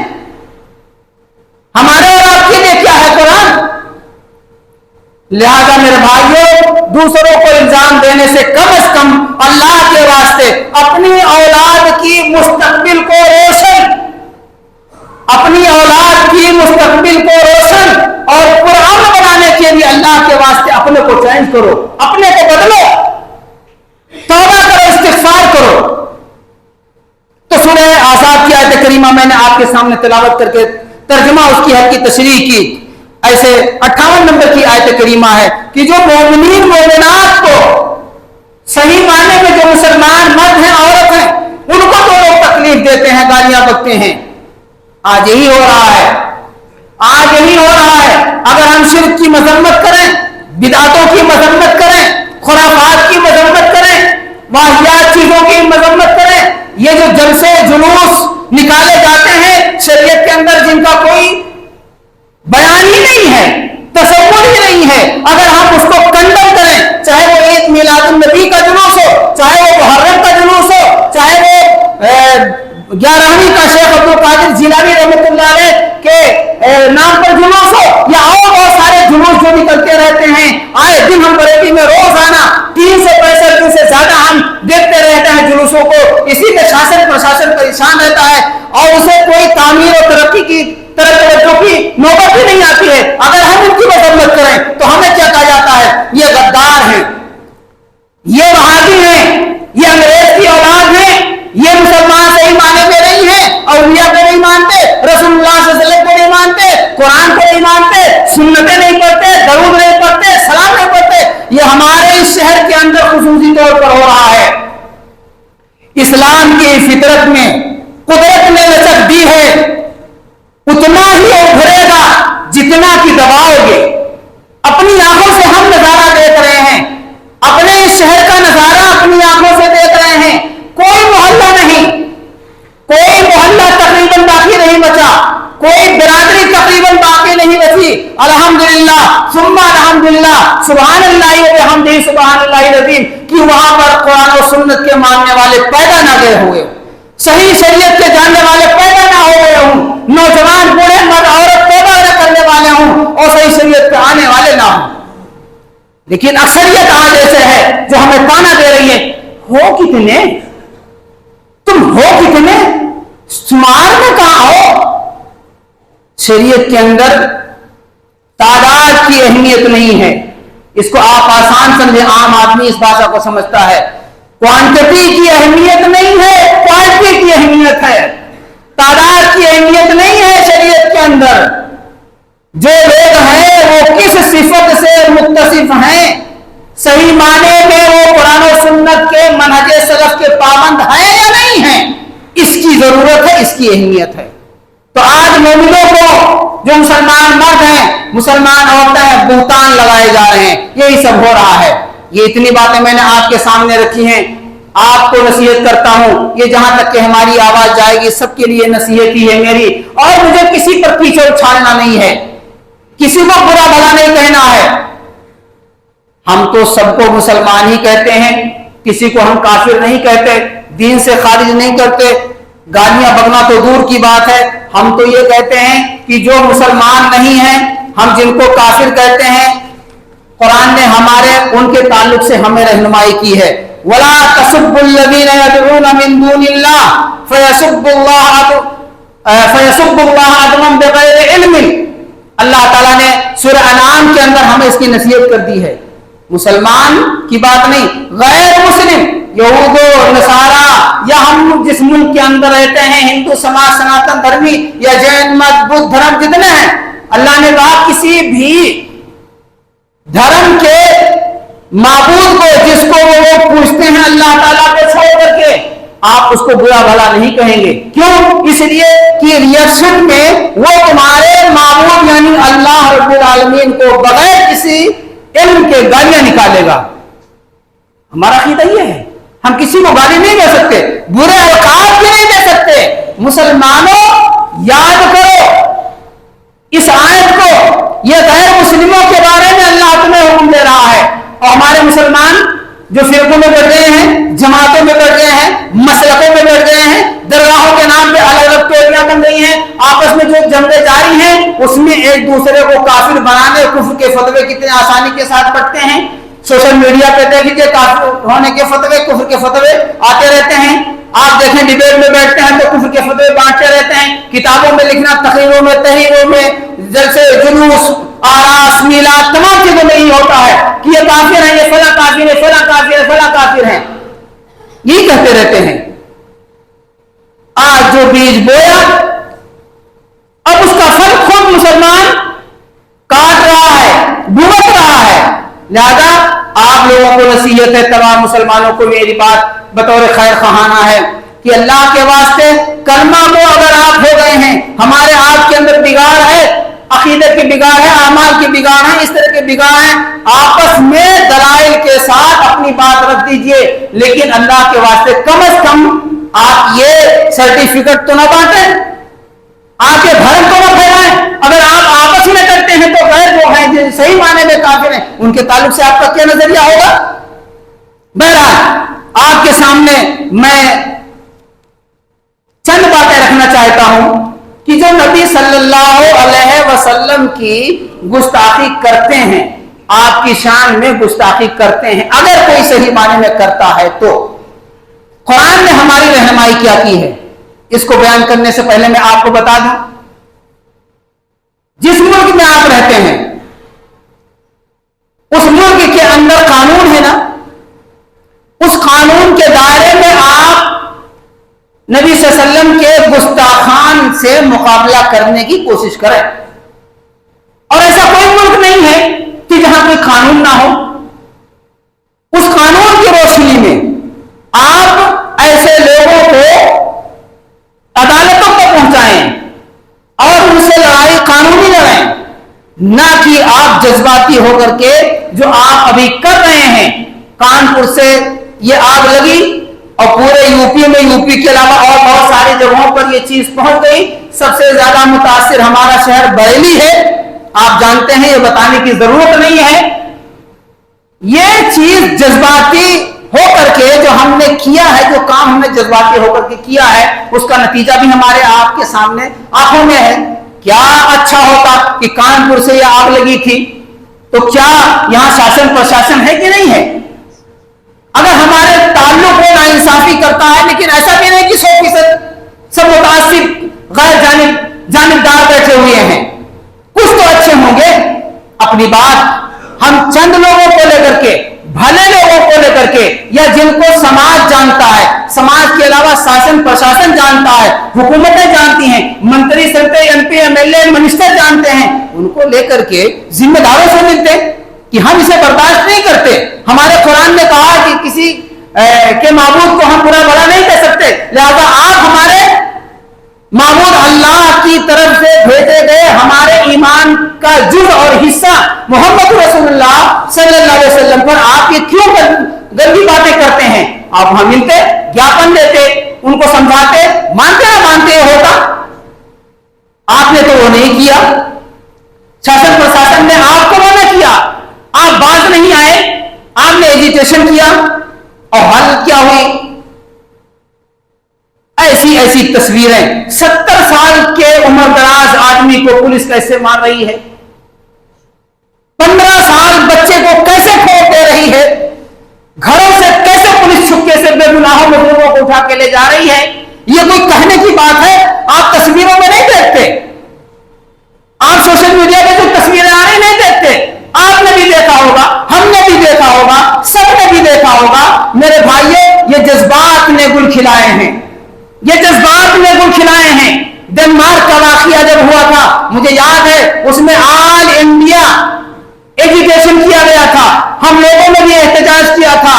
ہمارے اور آپ کے لیے کیا ہے قرآن؟ لہذا میرے بھائیوں، دوسروں کو الزام دینے سے کم از کم اللہ کے واسطے اپنی اولاد کی مستقبل کو روشن، اپنی اولاد کی مستقبل کو روشن اور پرامن بنانے کے لیے اللہ کے واسطے اپنے کو چینج کرو، اپنے کو بدلو، توبہ کرو، استغفار کرو۔ تو سورہ احزاب کی آیت کریمہ میں نے آپ کے سامنے تلاوت کر کے ترجمہ اس کی حد کی تشریح کی۔ ایسے 58 نمبر کی آیت کریمہ ہے کہ جو مومنین مومنات کو صحیح معنی میں، جو مسلمان مرد ہیں عورت ہیں، ان کو تو لوگ تکلیف دیتے ہیں، گالیاں بکتے ہیں۔ آج یہی ہو رہا ہے، آج یہی ہو رہا ہے۔ اگر ہم شرک کی مذمت کریں، بدعتوں کی مذمت کریں، خرافات کی مذمت کریں، واہیات چیزوں کی مذمت کریں، یہ جو جلسے جلوس نکالے جاتے ہیں شریعت کے اندر، جن کا کوئی بیان ہی نہیں ہے، تصور ہی نہیں ہے، اگر ہم اس کو کنڈم کریں، چاہے وہ عید میلاد النبی کا جلوس ہو، چاہے وہ محرم کا جلوس ہو، چاہے وہ 11ویں کا شیخ عبد القادر جیلانی رحمۃ اللہ علیہ کے نام پر جلوس ہو، یا اور بہت سارے جلوس جو نکلتے رہتے ہیں، آئے دن ہم بریلی میں روزانہ 365 دن سے زیادہ ہم دیکھتے رہتے ہیں جلوسوں کو۔ اسی میں شاسن پرشاسن پریشان رہتا ہے اور اسے کوئی تعمیر اور ترقی کی طرف توجہ کی نوبت ہی نہیں آتی ہے۔ اگر ہم ان کی مذمت کریں تو ہمیں کیا کہا جاتا ہے؟ یہ غدار ہیں، یہ وہابی ہیں، یہ انگریز کی اولاد ہیں، یہ مسلمان صحیح معنی میں نہیں ہیں، اولیاء کو نہیں مانتے، رسول اللہ صلی اللہ علیہ وسلم کو نہیں مانتے، قرآن کو نہیں مانتے، سنتیں نہیں پڑھتے، درود نہیں پڑھتے، سلام نہیں پڑھتے۔ یہ ہمارے اس شہر کے اندر خصوصی طور پر ہو رہا ہے۔ اسلام کی فطرت میں قدرت نے لچک دی ہے، اتنا ہی ابھرے گا جتنا کہ دباؤ گے۔ اپنی آنکھوں سے ہم نظارہ دیکھ رہے ہیں، اپنے اس شہر کا نظارہ اپنی آنکھوں سے دیکھ رہے ہیں۔ کوئی محلہ نہیں، کوئی محلہ تقریباً باقی نہیں بچا، کوئی برادری تقریباً باقی نہیں بچی۔ الحمدللہ ثم الحمدللہ، سبحان اللہ و بحمدہ سبحان اللہ العظیم، کہ وہاں پر قرآن و سنت کے ماننے والے پیدا نہ گئے ہوئے، صحیح شریعت کے جاننے والے پیدا نہ ہو گئے ہوں، نوجوان بوڑھے مرد عورت پیدا نہ کرنے والے ہوں اور صحیح شریعت پہ آنے والے نہ ہوں۔ لیکن اکثریت آج ایسے ہے جو ہمیں تانا دے رہی ہے، ہو کتنے تم، ہو کتنے، شمار میں کہاں ہو؟ شریعت کے اندر تعداد کی اہمیت نہیں ہے، اس کو آپ آسان سمجھیں، عام آدمی اس بھاشا کو سمجھتا ہے۔ کوانٹٹی کی اہمیت نہیں ہے، کوالٹی کی اہمیت ہے، تعداد کی اہمیت نہیں ہے شریعت کے اندر۔ جو لوگ ہیں وہ کس صفت سے متصف ہیں، صحیح معنی میں وہ قرآن و سنت کے منہج سلف کے پابند ہیں یا نہیں ہیں، اس کی ضرورت ہے، اس کی اہمیت ہے۔ تو آج مومنوں کو، جو مسلمان مرد ہیں، مسلمان عورتیں بہتان لگائے جا رہے ہیں، یہی سب ہو رہا ہے۔ یہ اتنی باتیں میں نے آپ کے سامنے رکھی ہیں، آپ کو نصیحت کرتا ہوں، یہ جہاں تک کہ ہماری آواز جائے گی سب کے لیے نصیحت ہی ہے میری، اور مجھے کسی پر کیچڑ اچھالنا نہیں ہے، کسی کو برا بھلا نہیں کہنا ہے۔ ہم تو سب کو مسلمان ہی کہتے ہیں، کسی کو ہم کافر نہیں کہتے، دین سے خارج نہیں کرتے، گالیاں بکنا تو دور کی بات ہے۔ ہم تو یہ کہتے ہیں کہ جو مسلمان نہیں ہیں، ہم جن کو کافر کہتے ہیں، قرآن نے ہمارے ان کے تعلق سے ہمیں رہنمائی کی ہے۔ وَلَا تَسُبُّوا الَّذِينَ يَدْعُونَ مِن دُونِ اللَّهِ فَيَسُبُّوا اللَّهَ عَدْوًا بِغَيْرِ عِلْمٍ۔ اللہ تعالیٰ نے سورہ انعام کے اندر ہمیں اس کی نصیحت کر دی ہے۔ مسلمان کی بات نہیں، غیر مسلم، یہود و نصارہ، یا ہم جس ملک کے اندر رہتے ہیں، ہندو سماج، سناتن دھرمی یا جین مت، بدھ دھرم، جتنے ہیں، اللہ نے کہا کسی بھی دھرم کے معبود کو جس کو وہ لوگ پوچھتے ہیں اللہ تعالیٰ کو چھوڑ کر کے آپ اس کو برا بھلا نہیں کہیں گے. کیوں؟ اس لیے کہ ریئیکشن میں وہ تمہارے معبود یعنی اللہ رب العالمین کو بغیر کسی علم کے گالیاں نکالے گا. ہمارا عقیدہ یہ ہے ہم کسی کو گالی نہیں دے سکتے, برے القاب بھی نہیں دے سکتے. مسلمانوں یاد کرو اس آیت کو, یہ غیر مسلموں کے بارے میں اللہ تمہیں حکم دے رہا ہے. اور ہمارے مسلمان جو فرقوں میں بڑھ گئے ہیں, جماعتوں میں بڑھ گئے ہیں, مسلکوں میں بڑھ گئے ہیں, درگاہوں کے نام پہ الگ الگ ٹولیاں بن گئی ہیں, آپس میں جو جنگیں جاری ہیں اس میں ایک دوسرے کو کافر بنانے کفر کے فتوے کتنے آسانی کے ساتھ پڑھتے ہیں. سوشل میڈیا پہ دیکھ لیجیے کافر ہونے کے فتوے کفر کے فتوے آتے رہتے ہیں. آپ دیکھیں ڈیبیٹ میں بیٹھتے ہیں تو کفر کے فتوے بانٹتے رہتے ہیں. کتابوں میں لکھنا, تقریروں میں, تحریروں میں, جلسے جلوس, آراس, میلاد, تمام چیزوں میں یہ ہوتا ہے کہ یہ کافر ہیں, یہ فلاں کافر ہے, فلاں کافر ہے, فلاں کافر ہیں, یہی کہتے رہتے ہیں. آج جو بیج بویا اب اس کا پھل خود مسلمان کاٹ رہا ہے, بھگت رہا ہے. لہذا آپ لوگوں کو نصیحت ہے, تمام مسلمانوں کو میری بات بطور خیر خواہانہ ہے کہ اللہ کے واسطے کلمہ کو اگر آپ ہو گئے ہیں, ہمارے آپ کے اندر بگاڑ ہے, عقیدت کی بگاڑ ہے, اعمال کی بگاڑ ہے, اس طرح کے بگاڑ ہیں, آپس میں دلائل کے ساتھ اپنی بات رکھ دیجئے. لیکن اللہ کے واسطے کم از کم آپ یہ سرٹیفکیٹ تو نہ بانٹیں, آپ یہ بھرم تو نہ پھیلائیں. اگر آپ آپس میں کرتے ہیں تو غیر جو ہیں جو صحیح معنی میں کافر ہیں ان کے تعلق سے آپ کا کیا نظریہ ہوگا. بہرحال آپ کے سامنے میں چند باتیں رکھنا چاہتا ہوں کہ جو نبی صلی اللہ علیہ وسلم کی گستاخی کرتے ہیں, آپ کی شان میں گستاخی کرتے ہیں, اگر کوئی صحیح معنی میں کرتا ہے تو قرآن نے ہماری رہنمائی کیا کی ہے. اس کو بیان کرنے سے پہلے میں آپ کو بتا دوں, جس ملک میں آپ رہتے ہیں اس ملک کے اندر قانون ہے نا, اس قانون کے دائرے میں آپ نبی صلی اللہ علیہ وسلم کے گستاخان سے مقابلہ کرنے کی کوشش کریں. اور ایسا کوئی ملک نہیں ہے کہ جہاں کوئی قانون نہ ہو. اس قانون کی روشنی میں آپ ایسے لوگوں کو عدالتوں کو پہنچائیں اور ان سے لڑائی قانونی لڑیں, نہ کہ آپ جذباتی ہو کر کے جو آپ ابھی کر رہے ہیں. کانپور سے یہ آگ لگی اور پورے یو پی میں, یو پی کے علاوہ اور بہت ساری جگہوں پر یہ چیز پہنچ گئی. سب سے زیادہ متاثر ہمارا شہر بریلی ہے, آپ جانتے ہیں, یہ بتانے کی ضرورت نہیں ہے. یہ چیز جذباتی ہو کر کے جو ہم نے کیا ہے, جو کام ہم نے جذباتی ہو کر کے کیا ہے, اس کا نتیجہ بھی ہمارے آپ کے سامنے آنکھوں میں ہے. کیا اچھا ہوتا کہ کانپور سے یہ آگ لگی تھی تو کیا یہاں شاسن پرشاسن ہے کہ نہیں ہے. اگر ہمارے تعلق میں ناانصافی کرتا ہے, لیکن ایسا بھی نہیں کہ 100% سب متاثر غیر جانبدار بیٹھے ہوئے ہیں, کچھ تو اچھے ہوں گے. اپنی بات ہم چند لوگوں کو لے کر کے, بھلے لوگوں کو لے کر کے, یا جن کو سماج جانتا ہے, سماج کے علاوہ شاسن پرشاسن جانتا ہے, حکومتیں جانتی ہیں, منتری سنتری M P M L A minister جانتے ہیں, ان کو لے کر کے ذمہ داروں سے ملتے کہ ہم اسے برداشت نہیں کرتے. ہمارے قرآن نے کہا کہ کسی کے معبود کو ہم برا بھلا نہیں کہہ سکتے, لہذا آپ ہمارے معبود اللہ کی طرف سے بھیجے گئے ہمارے ایمان کا جز اور حصہ محمد رسول اللہ صلی اللہ علیہ وسلم پر آپ یہ کیوں گندی باتیں کرتے ہیں. آپ وہاں ملتے, جاپن دیتے, ان کو سمجھاتے, مانتے نہ مانتے ہوتا. آپ نے تو وہ نہیں کیا. شاسن پرشاسن نے آپ کو منع کیا, آپ باز نہیں آئے, آپ نے ایجیٹیشن کیا اور حل کیا ہوئی. ایسی ایسی تصویریں, 70 سال کے عمر دراز آدمی کو پولیس کیسے مار رہی ہے, 15 سال بچے کو کیسے کھوڑ دے رہی ہے, گھروں سے کیسے پولیس چھپکے سے بے گناہوں مجرموں کو اٹھا کے لے جا رہی ہے. یہ کوئی کہنے کی بات ہے؟ آپ تصویروں میں نہیں دیکھتے, آپ سوشل میڈیا پہ جو تصویریں آ رہی نہیں دیکھتے. آپ نے بھی دیکھا ہوگا, ہم نے بھی دیکھا ہوگا, سب نے بھی دیکھا ہوگا. میرے بھائیوں, یہ جذبات نے گل کھلائے ہیں, یہ جذبات نے گل کھلائے ہیں. ڈنمارک کا واقعہ جب ہوا تھا مجھے یاد ہے, اس میں آل انڈیا ایجوکیشن کیا گیا تھا, ہم لوگوں نے بھی احتجاج کیا تھا,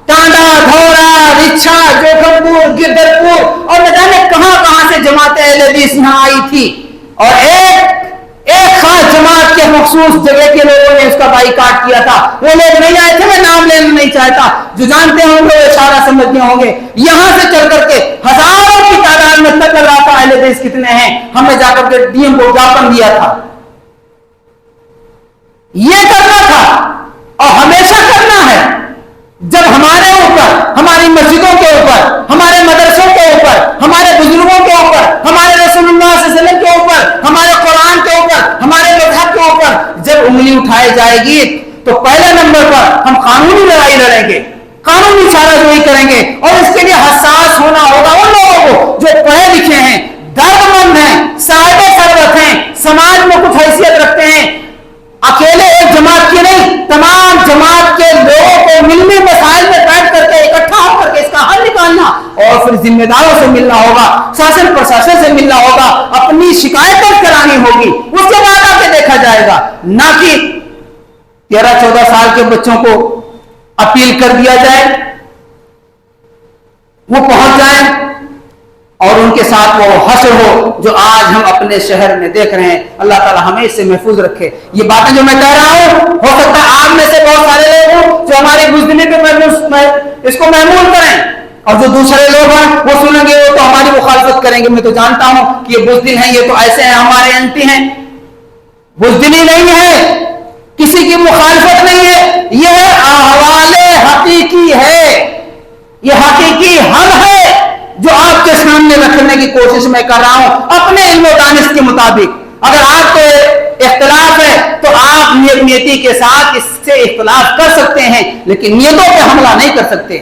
ٹانڈا, دھوڑا, رچھا, جوکھم پور, گردرپور اور نہ جانے کہاں کہاں سے جماعت اہل حدیث یہاں آئی تھی, اور ایک خاص جماعت کے مخصوص جگہ کے لوگوں نے اس کا بائیکاٹ کیا تھا. وہ لوگ نہیں آئے تھے, میں نام لینا نہیں چاہتا, جو جانتے ہوں گے وہ اشارہ سمجھ گئے ہوں گے. یہاں سے چل کر کے ہزاروں کی تعداد میں تک کر رہا تھا اہل حدیث کتنے ہیں, ہم نے جا کر کے ڈی ایم کو جاپن دیا تھا. یہ کرنا تھا اور ہمیشہ کرنا ہے. جب ہمارے اوپر, ہماری مسجدوں کے اوپر, ہمارے مدرسوں کے اوپر, ہمارے بزرگوں کے اوپر, ہمارے رسول اللہ صلی اللہ علیہ وسلم کے اوپر, ہمارے قرآن کے اوپر, ہمارے مذہب کے اوپر جب انگلی اٹھائی جائے گی تو پہلے نمبر پر ہم قانونی لڑائی لڑیں گے, قانونی چارہ جوئی کریں گے, اور اس کے لیے حساس ہونا ہوگا ان لوگوں کو جو پڑھے لکھے ہیں, درد مند ہیں, صاحب ثروت ہیں, سماج میں کچھ حیثیت رکھتے ہیں. اکیلے ایک جماعت کی نہیں, تمام جماعت کے لوگوں کو ملنے مسائل میں بیٹھ کر کے اکٹھا ہو کر کے اس کا حل نکالنا, اور پھر ذمہ داروں سے ملنا ہوگا, شاسن پرشاسن سے ملنا ہوگا, اپنی شکایتیں کرانی ہوگی, اس کے بعد آ کے دیکھا جائے گا. نہ کہ 13-14 سال کے بچوں کو اپیل کر دیا جائے, وہ پہنچ جائیں اور ان کے ساتھ وہ حشر ہو جو آج ہم اپنے شہر میں دیکھ رہے ہیں. اللہ تعالی ہمیں اس سے محفوظ رکھے. یہ باتیں جو میں کہہ رہا ہوں, ہو سکتا ہے آپ میں سے بہت سارے لوگ ہوں جو ہماری بزدلی پہ اس کو محمول کریں, اور جو دوسرے لوگ ہیں وہ سنیں گے, وہ تو ہماری مخالفت کریں گے. میں تو جانتا ہوں کہ یہ بزدل ہیں, یہ تو ایسے ہیں, ہمارے اینٹی ہیں. بزدلی نہیں ہے, کسی کی مخالفت نہیں ہے, یہ احوال حقیقی ہے, یہ حقیقی حل ہے جو آپ کے سامنے رکھنے کی کوشش میں کر رہا ہوں اپنے علم و دانش کے مطابق. اگر آپ کو اختلاف ہے تو آپ نیتی کے ساتھ اس سے اختلاف کر سکتے ہیں, لیکن نیتوں پہ حملہ نہیں کر سکتے.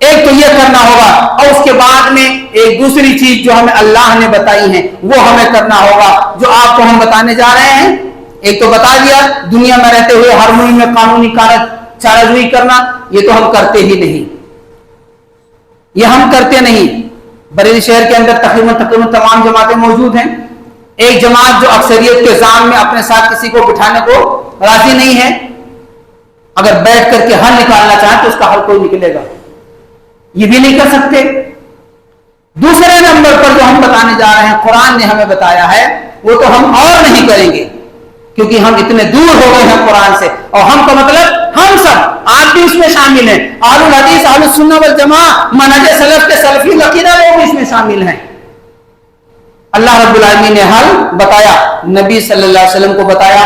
ایک تو یہ کرنا ہوگا, اور اس کے بعد میں ایک دوسری چیز جو ہمیں اللہ نے بتائی ہے وہ ہمیں کرنا ہوگا, جو آپ کو ہم بتانے جا رہے ہیں. ایک تو بتا دیا, دنیا میں رہتے ہوئے ہر ملک میں قانونی چارہ جوئی کرنا, یہ تو ہم کرتے ہی نہیں, یہ ہم کرتے نہیں. بریلی شہر کے اندر تقریباً تمام جماعتیں موجود ہیں. ایک جماعت جو اکثریت کے ضامن میں اپنے ساتھ کسی کو بٹھانے کو راضی نہیں ہے, اگر بیٹھ کر کے حل نکالنا چاہیں تو اس کا حل کوئی نکلے گا, یہ بھی نہیں کر سکتے. دوسرے نمبر پر جو ہم بتانے جا رہے ہیں, قرآن نے ہمیں بتایا ہے, وہ تو ہم اور نہیں کریں گے کیونکہ ہم اتنے دور ہو گئے ہیں قرآن سے. اور ہم کا مطلب ہم سب, آپ بھی اس میں شامل ہیں, اہل الحدیث اہل السنہ والجماعہ منہج سلف کے سلفی عقیدہ لوگ اس میں شامل ہیں. اللہ رب العالمین نے حل بتایا, نبی صلی اللہ علیہ وسلم کو بتایا.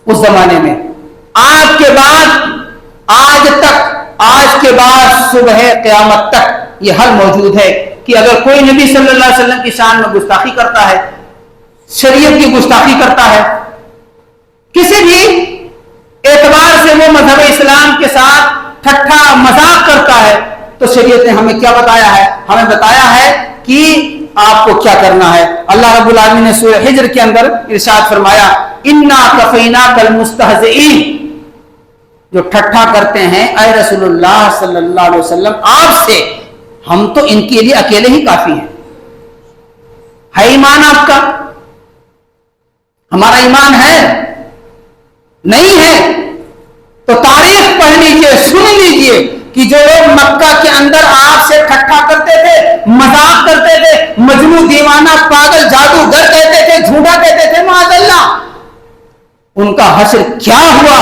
اس زمانے میں آج کے بعد, آج تک, آج کے بعد صبح قیامت تک یہ حل موجود ہے کہ اگر کوئی نبی صلی اللہ علیہ وسلم کی شان میں گستاخی کرتا ہے, شریعت کی گستاخی کرتا ہے, کسی بھی اعتبار سے وہ مذہب اسلام کے ساتھ ٹھٹھا مذاق کرتا ہے, تو شریعت نے ہمیں کیا بتایا ہے؟ ہمیں بتایا ہے کہ آپ کو کیا کرنا ہے. اللہ رب العالمین نے سورہ ہجر کے اندر ارشاد فرمایا, انا کفیناک المستہزئین, جو ٹھٹھا کرتے ہیں اے رسول اللہ صلی اللہ علیہ وسلم آپ سے, ہم تو ان کے لیے اکیلے ہی کافی ہیں. ہے ایمان آپ کا؟ ہمارا ایمان ہے نہیں ہے تو تاریخ پڑھ لیجئے, سن لیجئے کہ جو لوگ مکہ کے اندر آپ سے ٹھٹھا کرتے تھے, مذاق کرتے تھے, مجنون, دیوانہ, پاگل, جادوگر کہتے تھے, جھوٹا کہتے تھے, معاذ اللہ, ان کا حشر کیا ہوا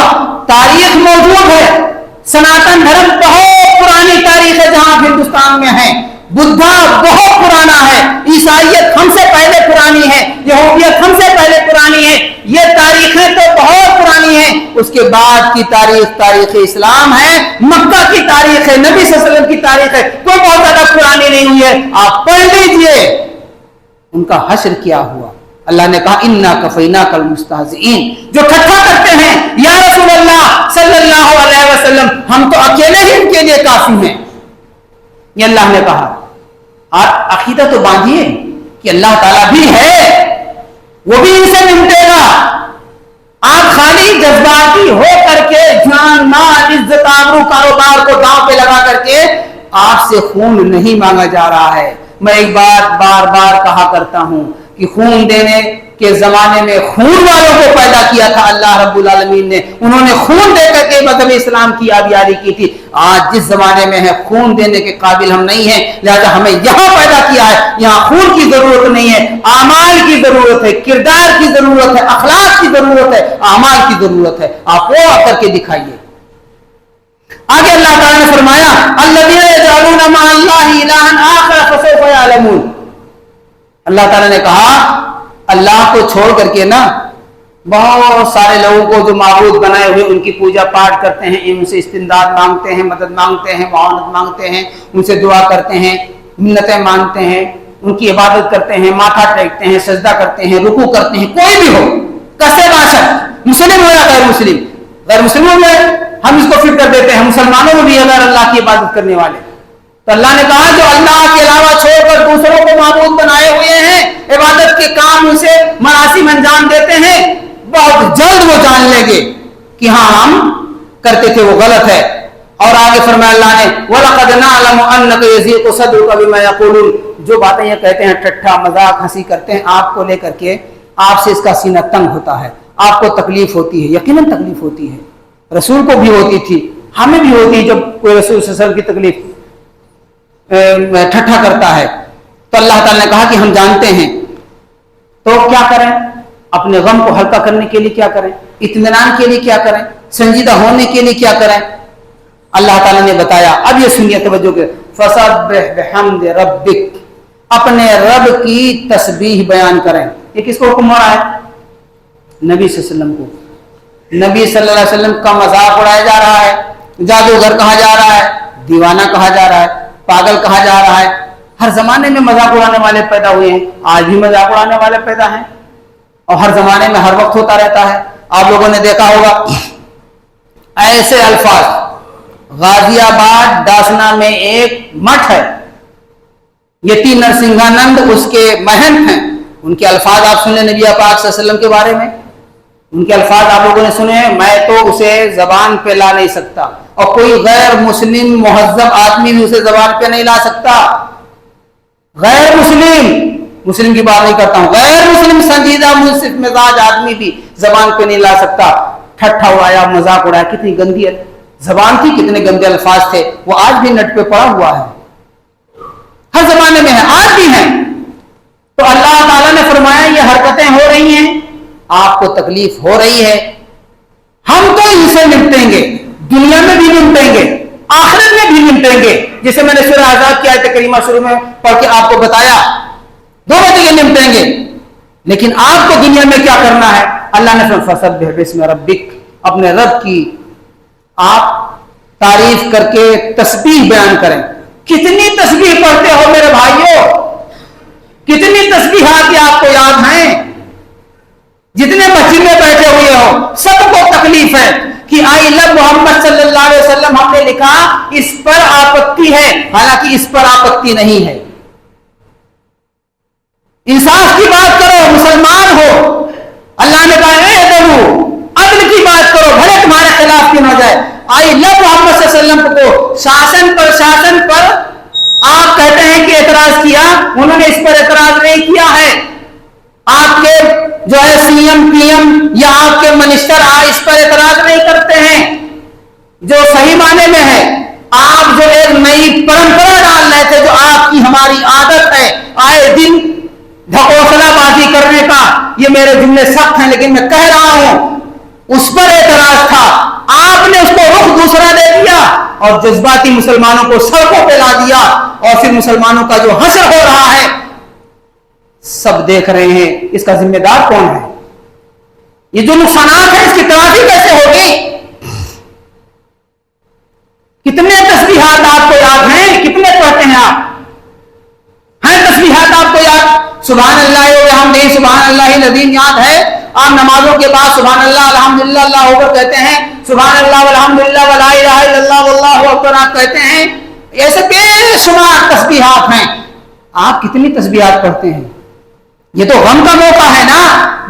تاریخ موجود ہے. سناتن دھرم بہت پرانی تاریخ ہے جہاں ہندوستان میں ہے, بدھا بہت پرانا ہے, عیسائیت ہم سے پہلے پرانی ہے, یہودیت ہم سے پہلے پرانی ہے, یہ تاریخیں تو بہت پرانی ہیں. اس کے بعد کی تاریخ تاریخ اسلام ہے, مکہ کی تاریخ ہے, نبی صلی اللہ علیہ وسلم کی تاریخ ہے, کوئی بہت زیادہ پرانی نہیں ہوئی ہے. آپ پڑھ لیجئے ان کا حشر کیا ہوا. اللہ نے کہا انا کفیناک المستہزئین, جو ٹھٹھا کرتے ہیں یا رسول اللہ صلی اللہ علیہ وسلم ہم تو اکیلے ہی ان کے لیے کافی ہیں. یہ اللہ نے کہا. آپ عقیدہ تو باندھیے کہ اللہ تعالیٰ بھی ہے, وہ بھی ان سے نمٹے گا. آپ خالی جذباتی ہو کر کے جان, مال, عزت, آبرو, کاروبار کو داؤں پہ لگا کر کے, آپ سے خون نہیں مانگا جا رہا ہے. میں ایک بات بار بار کہا کرتا ہوں کہ خون دینے کے زمانے میں خون والوں کو پیدا کیا تھا اللہ رب العالمین نے، انہوں نے خون دے کر کے مذہب اسلام کی آبیاری کی تھی۔ آج جس زمانے میں ہے خون دینے کے قابل ہم نہیں ہیں، لہذا ہمیں یہاں پیدا کیا ہے، یہاں خون کی ضرورت نہیں ہے، اعمال کی ضرورت ہے، کردار کی ضرورت ہے، اخلاق کی ضرورت ہے، اعمال کی ضرورت ہے۔ آپ وہ کر کے دکھائیے۔ آگے اللہ تعالیٰ نے فرمایا الذین یجعلون مع اللہ الہا آخر فسوف یعلمون۔ اللہ تعالیٰ نے کہا اللہ کو چھوڑ کر کے نا بہت سارے لوگوں کو جو معبود بنائے ہوئے ان کی پوجا پاٹ کرتے ہیں، ان سے استمداد مانگتے ہیں، مدد مانگتے ہیں، معاونت مانگتے ہیں، ان سے دعا کرتے ہیں، منتیں مانگتے ہیں، ان کی عبادت کرتے ہیں، ماتھا ٹیکتے ہیں، سجدہ کرتے ہیں، رکوع کرتے ہیں، کوئی بھی ہو کسے باشد، مسلم ہو یا غیر مسلم، غیر مسلموں میں ہم اس کو فٹ کر دیتے ہیں، مسلمانوں میں بھی اگر اللہ کی عبادت کرنے والے، تو اللہ نے کہا جو اللہ کے علاوہ چھوڑ کر دوسروں کو معبود بنائے ہوئے ہیں، عبادت کے کام ان سے مراسم انجام دیتے ہیں، بہت جلد وہ جان لیں گے کہ ہاں ہم کرتے تھے وہ غلط ہے۔ اور آگے فرمایا اللہ نے وَلَقَدْ نَعْلَمُ أَنَّكَ يَضِيقُ صَدْرُكَ بِمَا يَقُولُونَ، جو باتیں یہ کہتے ہیں ٹھٹھا مذاق ہنسی کرتے ہیں آپ کو لے کر کے، آپ سے اس کا سینہ تنگ ہوتا ہے، آپ کو تکلیف ہوتی ہے، یقیناً تکلیف ہوتی ہے، رسول کو بھی ہوتی تھی، ہمیں بھی ہوتی ہے جب کوئی رسول صلی اللہ علیہ وسلم کی تکلیف ٹھٹھا کرتا ہے۔ تو اللہ تعالیٰ نے کہا کہ ہم جانتے ہیں، تو کیا کریں؟ اپنے غم کو ہلکا کرنے کے لیے کیا کریں؟ اطمینان کے لیے کیا کریں؟ سنجیدہ ہونے کے لیے کیا کریں؟ اللہ تعالیٰ نے بتایا، اب یہ سنیے توجہ کے، فَسَبِّحْ بِحَمْدِ رَبِّكَ، اپنے رب کی تسبیح بیان کریں۔ یہ کس کو حکم ہو رہا ہے؟ نبی صلی اللہ علیہ وسلم کو۔ نبی صلی اللہ علیہ وسلم کا مذاق اڑایا جا رہا ہے، جادوگر کہا جا رہا ہے، دیوانہ کہا جا رہا ہے، پاگل کہا جا رہا ہے۔ ہر زمانے میں مذاق اڑانے والے پیدا ہوئے ہیں، آج بھی مذاق اڑانے والے پیدا ہیں، اور ہر زمانے میں ہر وقت ہوتا رہتا ہے۔ آپ لوگوں نے دیکھا ہوگا ایسے الفاظ، غازی آباد ڈاسنا میں ایک مٹھ ہے، یتی نرسنگھانند اس کے مہنت ہیں، ان کے الفاظ آپ سنیں نبی پاک صلی اللہ علیہ وسلم کے بارے میں، ان کے الفاظ آپ لوگوں نے سنے، میں تو اسے زبان پہ لا نہیں سکتا، اور کوئی غیر مسلم مہذب آدمی بھی اسے زبان پہ نہیں لا سکتا۔ غیر مسلم کی بات نہیں کرتا ہوں، غیر مسلم سنجیدہ منصف مزاج آدمی بھی زبان پہ نہیں لا سکتا۔ ٹھٹھا اڑایا، مذاق اڑایا، کتنی گندی زبان تھی، کتنے گندے الفاظ تھے، وہ آج بھی نیٹ پہ پڑا ہوا ہے، ہر زمانے میں ہے، آج بھی ہیں۔ تو اللہ تعالیٰ نے فرمایا یہ حرکتیں ہو رہی ہیں، آپ کو تکلیف ہو رہی ہے، ہم تو ان سے نمٹیں گے، دنیا میں بھی نمٹیں گے، آخرت میں بھی نمٹیں گے، جسے میں نے سورہ احزاب کی آیت کریمہ شروع میں پڑھ کے آپ کو بتایا، دونوں جگہ نمٹیں گے۔ لیکن آپ کو دنیا میں کیا کرنا ہے؟ اللہ نے فرمایا فسبح باسم ربک، اپنے رب کی آپ تعریف کر کے تسبیح بیان کریں۔ کتنی تسبیح پڑھتے ہو میرے بھائیوں؟ کتنی تسبیحات آپ کو یاد ہیں؟ جتنے مسجد میں بیٹھے ہوئے ہو سب کو تکلیف ہے کہ آئی لو محمد صلی اللہ علیہ وسلم ہم نے لکھا، اس پر آپتی ہے، حالانکہ اس پر آپتی نہیں ہے۔ انصاف کی بات کرو، مسلمان ہو، اللہ نے کہا عدل کی بات کرو، بھلے تمہارے خلاف کیوں نہ جائے۔ آئی لو محمد صلی اللہ علیہ وسلم کو شاسن پر آپ کہتے ہیں کہ اعتراض کیا، انہوں نے اس پر اعتراض نہیں کیا ہے۔ آپ کے جو ہے سی ایم پی ایم یا آپ کے منسٹر اس پر اعتراض نہیں کرتے ہیں، جو صحیح معنی میں ہے۔ آپ جو ایک نئی پرمپرا ڈال رہے تھے، جو آپ کی ہماری عادت ہے آئے دن ڈھکوسلا بازی کرنے کا، یہ میرے جملے سخت ہیں لیکن میں کہہ رہا ہوں، اس پر اعتراض تھا، آپ نے اس کو رخ دوسرا دے دیا اور جذباتی مسلمانوں کو سڑکوں پہ لا دیا، اور پھر مسلمانوں کا جو حشر ہو رہا ہے سب دیکھ رہے ہیں، اس کا ذمہ دار کون ہے؟ یہ جو نقصانات ہیں اس کی تلافی کیسے ہوگی؟ کتنے تسبیحات آپ کو یاد ہیں؟ کتنے پڑھتے ہیں آپ؟ ہیں تسبیحات آپ کو یاد؟ سبحان اللہ وبحمدہ سبحان اللہ العظیم یاد ہے؟ آپ نمازوں کے بعد سبحان اللہ الحمدللہ اللہ اکبر کہتے ہیں، سبحان اللہ والحمدللہ ولا الہ الا اللہ واللہ اکبر آپ کہتے ہیں، ایسے بے شمار تسبیحات ہیں۔ آپ کتنی تسبیحات پڑھتے ہیں؟ یہ تو غم کا موقع ہے نا.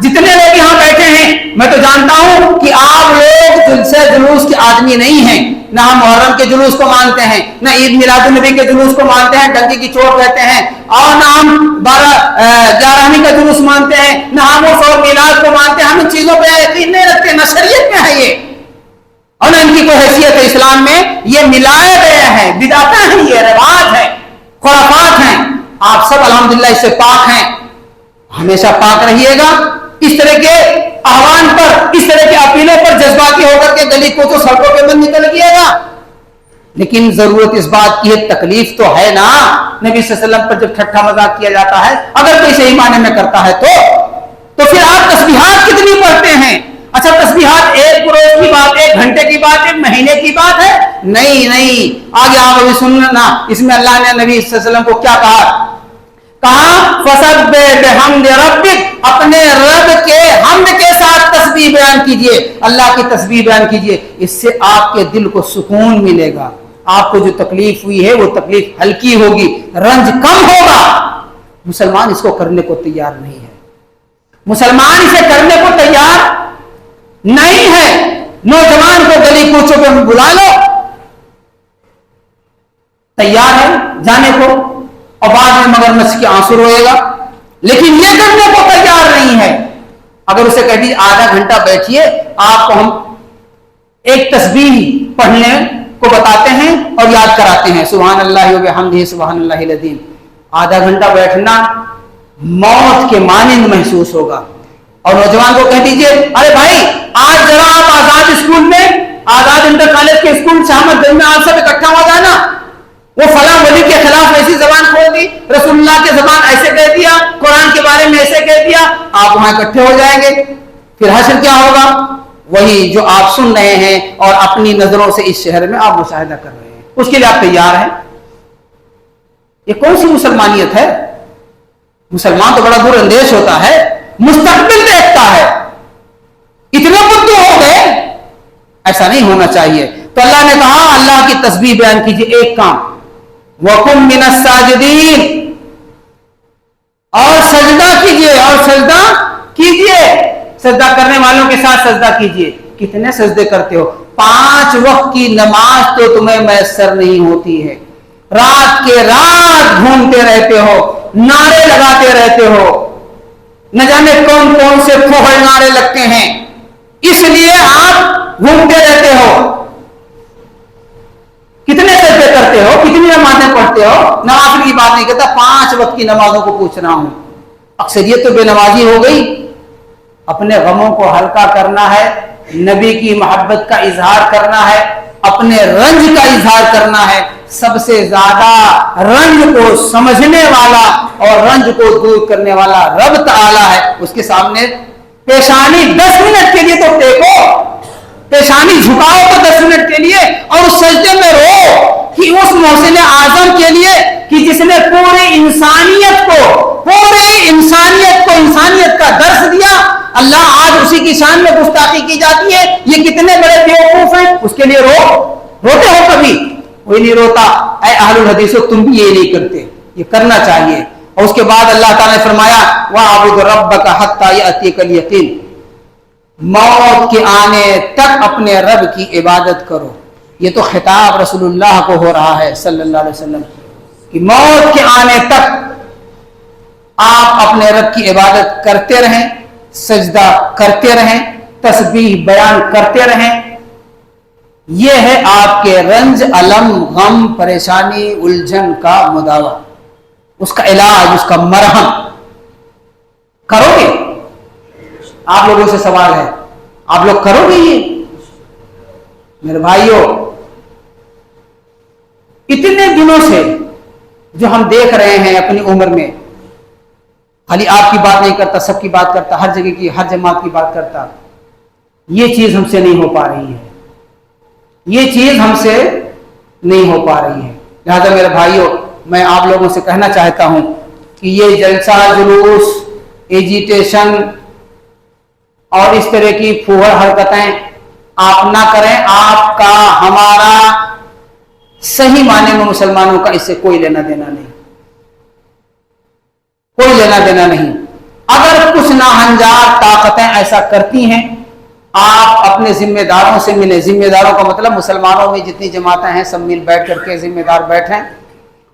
جتنے لوگ یہاں بیٹھے ہیں میں تو جانتا ہوں کہ آپ لوگ جلسے جلوس کے آدمی نہیں ہیں. نہ ہم محرم کے جلوس کو مانتے ہیں, نہ عید میلاد النبی کے جلوس کو مانتے ہیں, ڈنکی کی چوٹ کہتے ہیں, اور نہ ہم 11ویں کا جلوس مانتے ہیں, نہ ہم اس اور میلاد کو مانتے ہیں. ہم ان چیزوں پہ یقین نہیں رکھتے, نہ شریعت میں ہے یہ, اور نہ ان کی کوئی حیثیت ہے اسلام میں. یہ ملایا گیا ہے, بدعتیں ہیں, یہ رواج ہے, خرافات ہیں. آپ سب الحمدللہ اس سے پاک ہیں, ہمیشہ پاک رہیے گا. اس طرح کے آہوان پر, اس طرح کے اپیلوں پر جذباتی ہو کر کے گلی کو تو سڑکوں پہ مت نکل گئے گا. لیکن ضرورت اس بات کی ہے, تکلیف تو ہے نا. نبی صلی اللہ علیہ وسلم پر جب ٹھٹھا مذاق کیا جاتا ہے, اگر کوئی صحیح معنی میں کرتا ہے تو پھر آپ تسبیحات کتنی پڑھتے ہیں؟ اچھا تسبیحات ایک روز کی بات, 1 گھنٹے کی بات, 1 مہینے کی بات ہے؟ نہیں. آگے آپ ابھی سننا, اس میں اللہ نے نبی صلی اللہ علیہ وسلم کو کیا کہا؟ فسبح بحمد ربک, اپنے رب کے حمد کے ساتھ تسبیح بیان کیجئے, اللہ کی تسبیح بیان کیجئے. اس سے آپ کے دل کو سکون ملے گا. آپ کو جو تکلیف ہوئی ہے وہ تکلیف ہلکی ہوگی, رنج کم ہوگا. مسلمان اس کو کرنے کو تیار نہیں ہے, مسلمان اسے کرنے کو تیار نہیں ہے. نوجوان کو گلی کوچوں پہ بلا لو, تیار ہے جانے کو, اور بعد میں مگرمچھ کے آنسو روئے گا, لیکن یہ کرنے کو تیار نہیں ہے. اگر اسے کہہ دیجیے آدھا گھنٹہ بیٹھیے, آپ کو ہم ایک تسبیح پڑھنے کو بتاتے ہیں اور یاد کراتے ہیں, سبحان اللہ و بحمدہ سبحان اللہ العظیم. آدھا گھنٹہ بیٹھنا موت کے مانند محسوس ہوگا. اور نوجوان کو کہہ دیجیے, ارے بھائی آج ذرا آپ آزاد اسکول میں, آزاد انٹر کالج کے اسکول شامت گنج میں آپ سب اکٹھا ہو جانا. وہ فلاں ولی کے خلاف ایسی زبان کھول دی, رسول اللہ کی زبان ایسے کہہ دیا, قرآن کے بارے میں ایسے کہہ دیا, آپ وہاں اکٹھے ہو جائیں گے. پھر حشر کیا ہوگا؟ وہی جو آپ سن رہے ہیں اور اپنی نظروں سے اس شہر میں آپ مشاہدہ کر رہے ہیں. اس کے لیے آپ تیار ہیں؟ یہ کون سی مسلمانیت ہے؟ مسلمان تو بڑا دور اندیش ہوتا ہے, مستقبل دیکھتا ہے. اتنے بدھو ہو گئے, ایسا نہیں ہونا چاہیے. تو اللہ نے کہا اللہ کی تسبیح بیان کیجیے, ایک کام, وَقُمْ مِنَ السَّاجِدِينَ, اور سجدہ کیجیے, اور سجدہ کیجیے, سجدہ کرنے والوں کے ساتھ سجدہ کیجیے. کتنے سجدے کرتے ہو؟ 5 وقت کی نماز تو تمہیں میسر نہیں ہوتی ہے, رات کے رات گھومتے رہتے ہو, نعرے لگاتے رہتے ہو, نہ جانے کون کون سے پھوہڑ نعرے لگتے ہیں, اس لیے آپ گھومتے رہتے ہو. کتنے سجدے کرتے ہو, کتنی نمازیں پڑھتے ہو؟ نماز کی بات نہیں کرتا, 5 وقت کی نمازوں کو پوچھ رہا ہوں. اکثریت تو بے نمازی ہو گئی. اپنے غموں کو ہلکا کرنا ہے, نبی کی محبت کا اظہار کرنا ہے, اپنے رنج کا اظہار کرنا ہے. سب سے زیادہ رنج کو سمجھنے والا اور رنج کو دور کرنے والا رب تعالی ہے. اس کے سامنے پیشانی 10 منٹ کے لیے تو ٹیکو, پیشانی جھکاؤ تو 10 منٹ کے لیے, اور اس سجدے میں رو کہ اس محسن اعظم کے لیے کہ جس نے پوری انسانیت کو انسانیت کا درس دیا. اللہ آج اسی کی شان میں گستاخی کی جاتی ہے. یہ کتنے بڑے بیوقوف ہیں, اس کے لیے روتے ہو کبھی؟ کوئی نہیں روتا. اے اہل الحدیث, تم بھی یہ نہیں کرتے, یہ کرنا چاہیے. اور اس کے بعد اللہ تعالیٰ نے فرمایا وَاعْبُدْ رَبَّكَ حَتَّى يَأْتِيَكَ الْيَقِينُ, موت کے آنے تک اپنے رب کی عبادت کرو. یہ تو خطاب رسول اللہ کو ہو رہا ہے صلی اللہ علیہ وسلم کہ موت کے آنے تک آپ اپنے رب کی عبادت کرتے رہیں, سجدہ کرتے رہیں, تسبیح بیان کرتے رہیں. یہ ہے آپ کے رنج, الم, غم, پریشانی, الجھن کا مداوع, اس کا علاج, اس کا مرہم. کرو گے؟ آپ لوگوں سے سوال ہے, آپ لوگ کرو گے یہ؟ میرے بھائیوں, اتنے دنوں سے جو ہم دیکھ رہے ہیں اپنی عمر میں, خالی آپ کی بات نہیں کرتا, سب کی بات کرتا, ہر جگہ کی, ہر جماعت کی بات کرتا, یہ چیز ہم سے نہیں ہو پا رہی ہے, یہ چیز ہم سے نہیں ہو پا رہی ہے. لہذا میرے بھائیوں, میں آپ لوگوں سے کہنا چاہتا ہوں کہ یہ جلسہ جلوس, ایجیٹیشن اور اس طرح کی پھوہڑ حرکتیں آپ نہ کریں. آپ کا ہمارا صحیح معنی میں مسلمانوں کا اس سے کوئی لینا دینا نہیں, کوئی لینا دینا نہیں. اگر کچھ ناہنجار طاقتیں ایسا کرتی ہیں، آپ اپنے ذمہ داروں سے ملیں. ذمہ داروں کا مطلب مسلمانوں میں جتنی جماعتیں ہیں سب مل بیٹھ کر کے ذمہ دار بیٹھیں،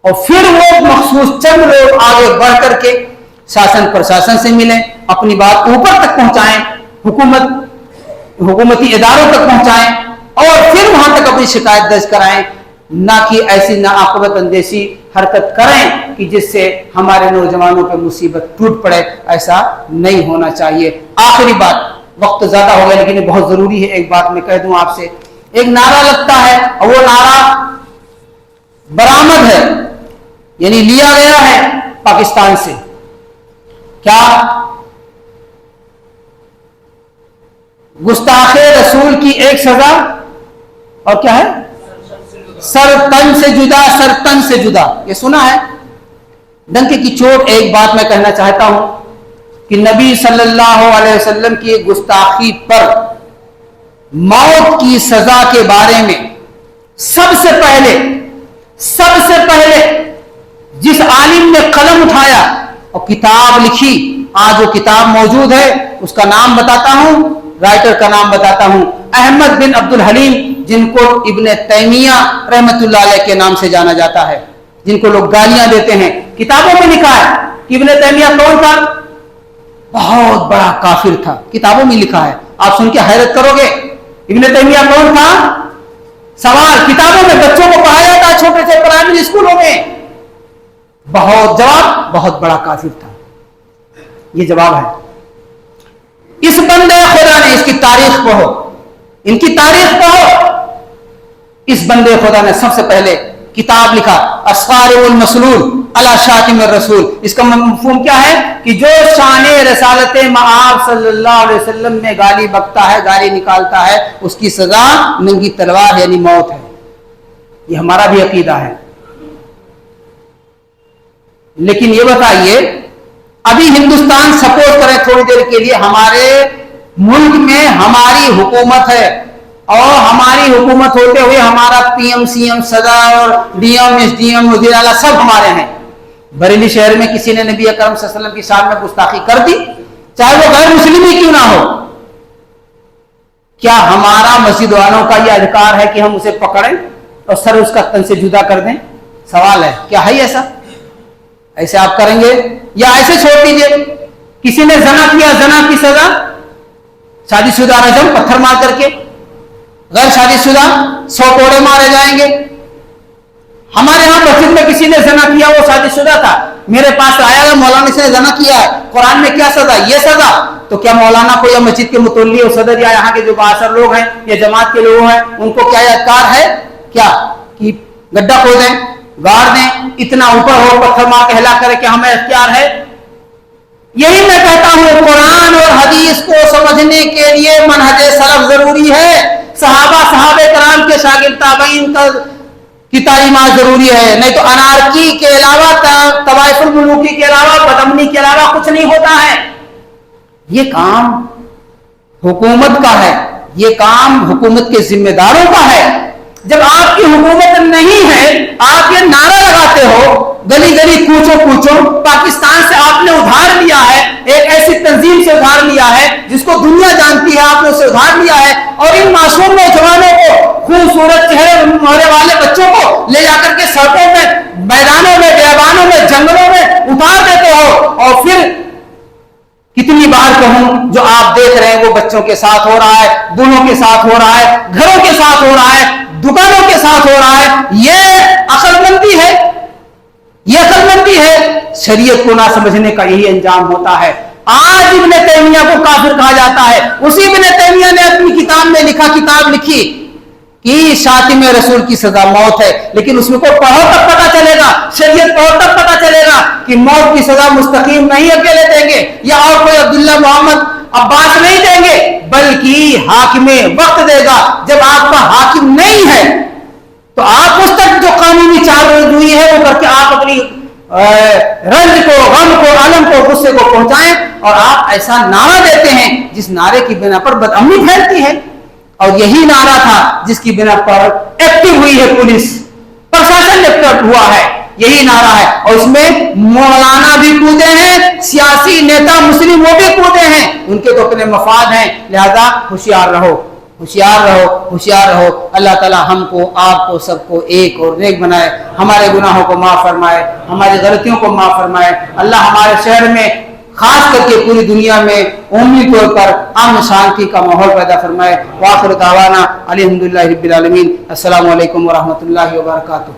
اور پھر وہ مخصوص چند لوگ آگے بڑھ کر کے شاسن پرشاسن سے ملیں، اپنی بات اوپر تک پہنچائیں، حکومتی اداروں تک پہنچائیں، اور پھر وہاں تک اپنی شکایت درج کرائیں، نہ کہ ایسی ناعاقبت اندیشی حرکت کریں کہ جس سے ہمارے نوجوانوں پہ مصیبت ٹوٹ پڑے. ایسا نہیں ہونا چاہیے. آخری بات، وقت زیادہ ہو گیا لیکن یہ بہت ضروری ہے، ایک بات میں کہہ دوں آپ سے. ایک نعرہ لگتا ہے اور وہ نعرہ برآمد ہے، یعنی لیا گیا ہے پاکستان سے. کیا؟ گستاخ رسول کی ایک سزا، اور کیا ہے؟ سر تن سے جدا، سر تن سے جدا. یہ سنا ہے؟ ڈنکے کی چوٹ ایک بات میں کہنا چاہتا ہوں کہ نبی صلی اللہ علیہ وسلم کی گستاخی پر موت کی سزا کے بارے میں سب سے پہلے جس عالم نے قلم اٹھایا اور کتاب لکھی، آج وہ کتاب موجود ہے، اس کا نام بتاتا ہوں، رائٹر کا نام بتاتا ہوں، احمد بن عبد الحلیم، جن کو ابن تیمیہ رحمت اللہ علیہ کے نام سے جانا جاتا ہے، جن کو لوگ گالیاں دیتے ہیں. کتابوں میں لکھا ہے کہ ابن تیمیہ کون تھا؟ بہت بڑا کافر تھا. کتابوں میں لکھا ہے. آپ سن کے حیرت کرو گے. ابن تیمیہ کون تھا؟ سوال کتابوں میں بچوں کو پڑھایا جاتا ہے چھوٹے سے پرائمری اسکولوں میں. جواب بہت بڑا کافر تھا. یہ جواب ہے. اس بندے خدا نے، اس کی تاریخ پڑھو، ان کی تاریخ پڑھو. اس بندے خدا نے سب سے پہلے کتاب لکھا، الصارم المسلول علی شاتم الرسول. اس کا مفہوم کیا ہے؟ کہ جو شان رسالت مآب صلی اللہ علیہ وسلم میں گالی بکتا ہے، گالی نکالتا ہے، اس کی سزا ننگی تلوار یعنی موت ہے. یہ ہمارا بھی عقیدہ ہے. لیکن یہ بتائیے، ابھی ہندوستان سپورٹ کریں تھوڑی دیر کے لیے، ہمارے ملک میں ہماری حکومت ہے، اور ہماری حکومت ہوتے ہوئے ہمارا پی ایم سی ایم صدر اور D M S D M وزیر اعلیٰ سب ہمارے ہیں. بریلی شہر میں کسی نے نبی اکرم صلی اللہ علیہ وسلم کی شان میں گستاخی کر دی، چاہے وہ غیر مسلم ہی کیوں نہ ہو، کیا ہمارا مسجد والوں کا یہ ادھکار ہے کہ ہم اسے پکڑیں اور سر اس کا تن سے جدا کر دیں؟ سوال ہے، کیا ہے ایسا؟ ایسے آپ کریں گے یا ایسے چھوڑ دیجئے؟ کسی نے زنا کیا، زنا کی سزا شادی شدہ رجم، پتھر مار کر کے. غیر شادی شدہ 100 کوڑے مارے جائیں گے. ہمارے ہاں مسجد میں کسی نے زنا کیا، وہ شادی شدہ تھا، میرے پاس آیا ہے، مولانا سے زنا کیا ہے، قرآن میں کیا سزا؟ یہ سزا. تو کیا مولانا کو یا مسجد کے متولی اور صدر یا یہاں کے جو بااثر لوگ ہیں یا جماعت کے لوگ ہیں ان کو کیا اختیار ہے کیا کہ گڈھا کھودیں، گاڑ دیں، اتنا اوپر ہو پتھر مار کے ہلا کرے کہ ہمیں اختیار ہے؟ یہی میں کہتا ہوں، قرآن اور حدیث کو سمجھنے کے لیے منہج سلف ضروری ہے. صحابہ کرام کے شاگرد تابعین کی تعلیمات ضروری ہے. نہیں تو انارکی کے علاوہ، طوائف الملوکی کے علاوہ، بدامنی کے علاوہ کچھ نہیں ہوتا ہے. یہ کام حکومت کا ہے، یہ کام حکومت کے ذمہ داروں کا ہے. جب آپ کی حکومت نہیں ہے، آپ یہ نعرہ لگاتے ہو، گلی گلی کوچوں کوچوں، پاکستان سے آپ نے ادھار لیا ہے، ایک ایسی تنظیم سے ادھار لیا ہے جس کو دنیا جانتی ہے، آپ نے اسے ادھار لیا ہے، اور ان معصوم نوجوانوں کو، خوبصورت چہرے مہرے والے بچوں کو لے جا کر کے سڑکوں میں، میدانوں میں، بیابانوں میں، جنگلوں میں اتار دیتے ہو. اور پھر کتنی بار کہوں، جو آپ دیکھ رہے ہیں وہ بچوں کے ساتھ ہو رہا ہے، بوڑھوں کے ساتھ ہو رہا ہے، گھروں کے ساتھ ہو رہا ہے، دکانوں کے ساتھ ہو رہا ہے. یہ عقل مندی ہے، یہ عقل مندی ہے. شریعت کو نہ سمجھنے کا یہی انجام ہوتا ہے. آج ابن تیمیہ کو کافر کہا جاتا ہے. اسی ابن تیمیہ نے اپنی کتاب لکھی کہ شاتم رسول کی سزا موت ہے. لیکن اس میں کو پڑھو تب پتہ چلے گا، شریعت پڑھو تب پتہ چلے گا کہ موت کی سزا مستقیم نہیں اکیلے دیں گے یا اور کوئی عبداللہ محمد عباس نہیں دیں گے، بلکہ حاکم وقت دے گا. جب آپ کا حاکم نہیں ہے تو آپ اس تک جو قانونی چارجوئی ہے وہ کر کے آپ اپنی رنج کو، غم کو، علم کو، غصے کو پہنچائیں. اور آپ ایسا نعرہ دیتے ہیں جس نعرے کی بنا پر بدامنی پھیلتی ہے. اور یہی نعرہ تھا جس کی بنا پر ایکٹیو ہوئی ہے پولیس، پرشاسن ایکٹیو ہوا ہے. یہی نعرہ ہے، اور اس میں مولانا بھی کودے ہیں، سیاسی نیتا مسلم وہ بھی کودے ہیں، ان کے تو اپنے مفاد ہیں، لہذا ہوشیار رہو، ہوشیار رہو، ہوشیار رہو۔ اللہ تعالی ہم کو، آپ کو، سب کو ایک اور نیک بنائے، ہمارے گناہوں کو معاف فرمائے، ہماری غلطیوں کو معاف فرمائے۔ اللہ ہمارے شہر میں، خاص کر کے پوری دنیا میں عمومی طور پر امن شانتی کا ماحول پیدا فرمائے۔ وآخر دعوانا الحمدللہ رب العالمین۔ السلام علیکم ورحمۃ اللہ وبرکاتہ۔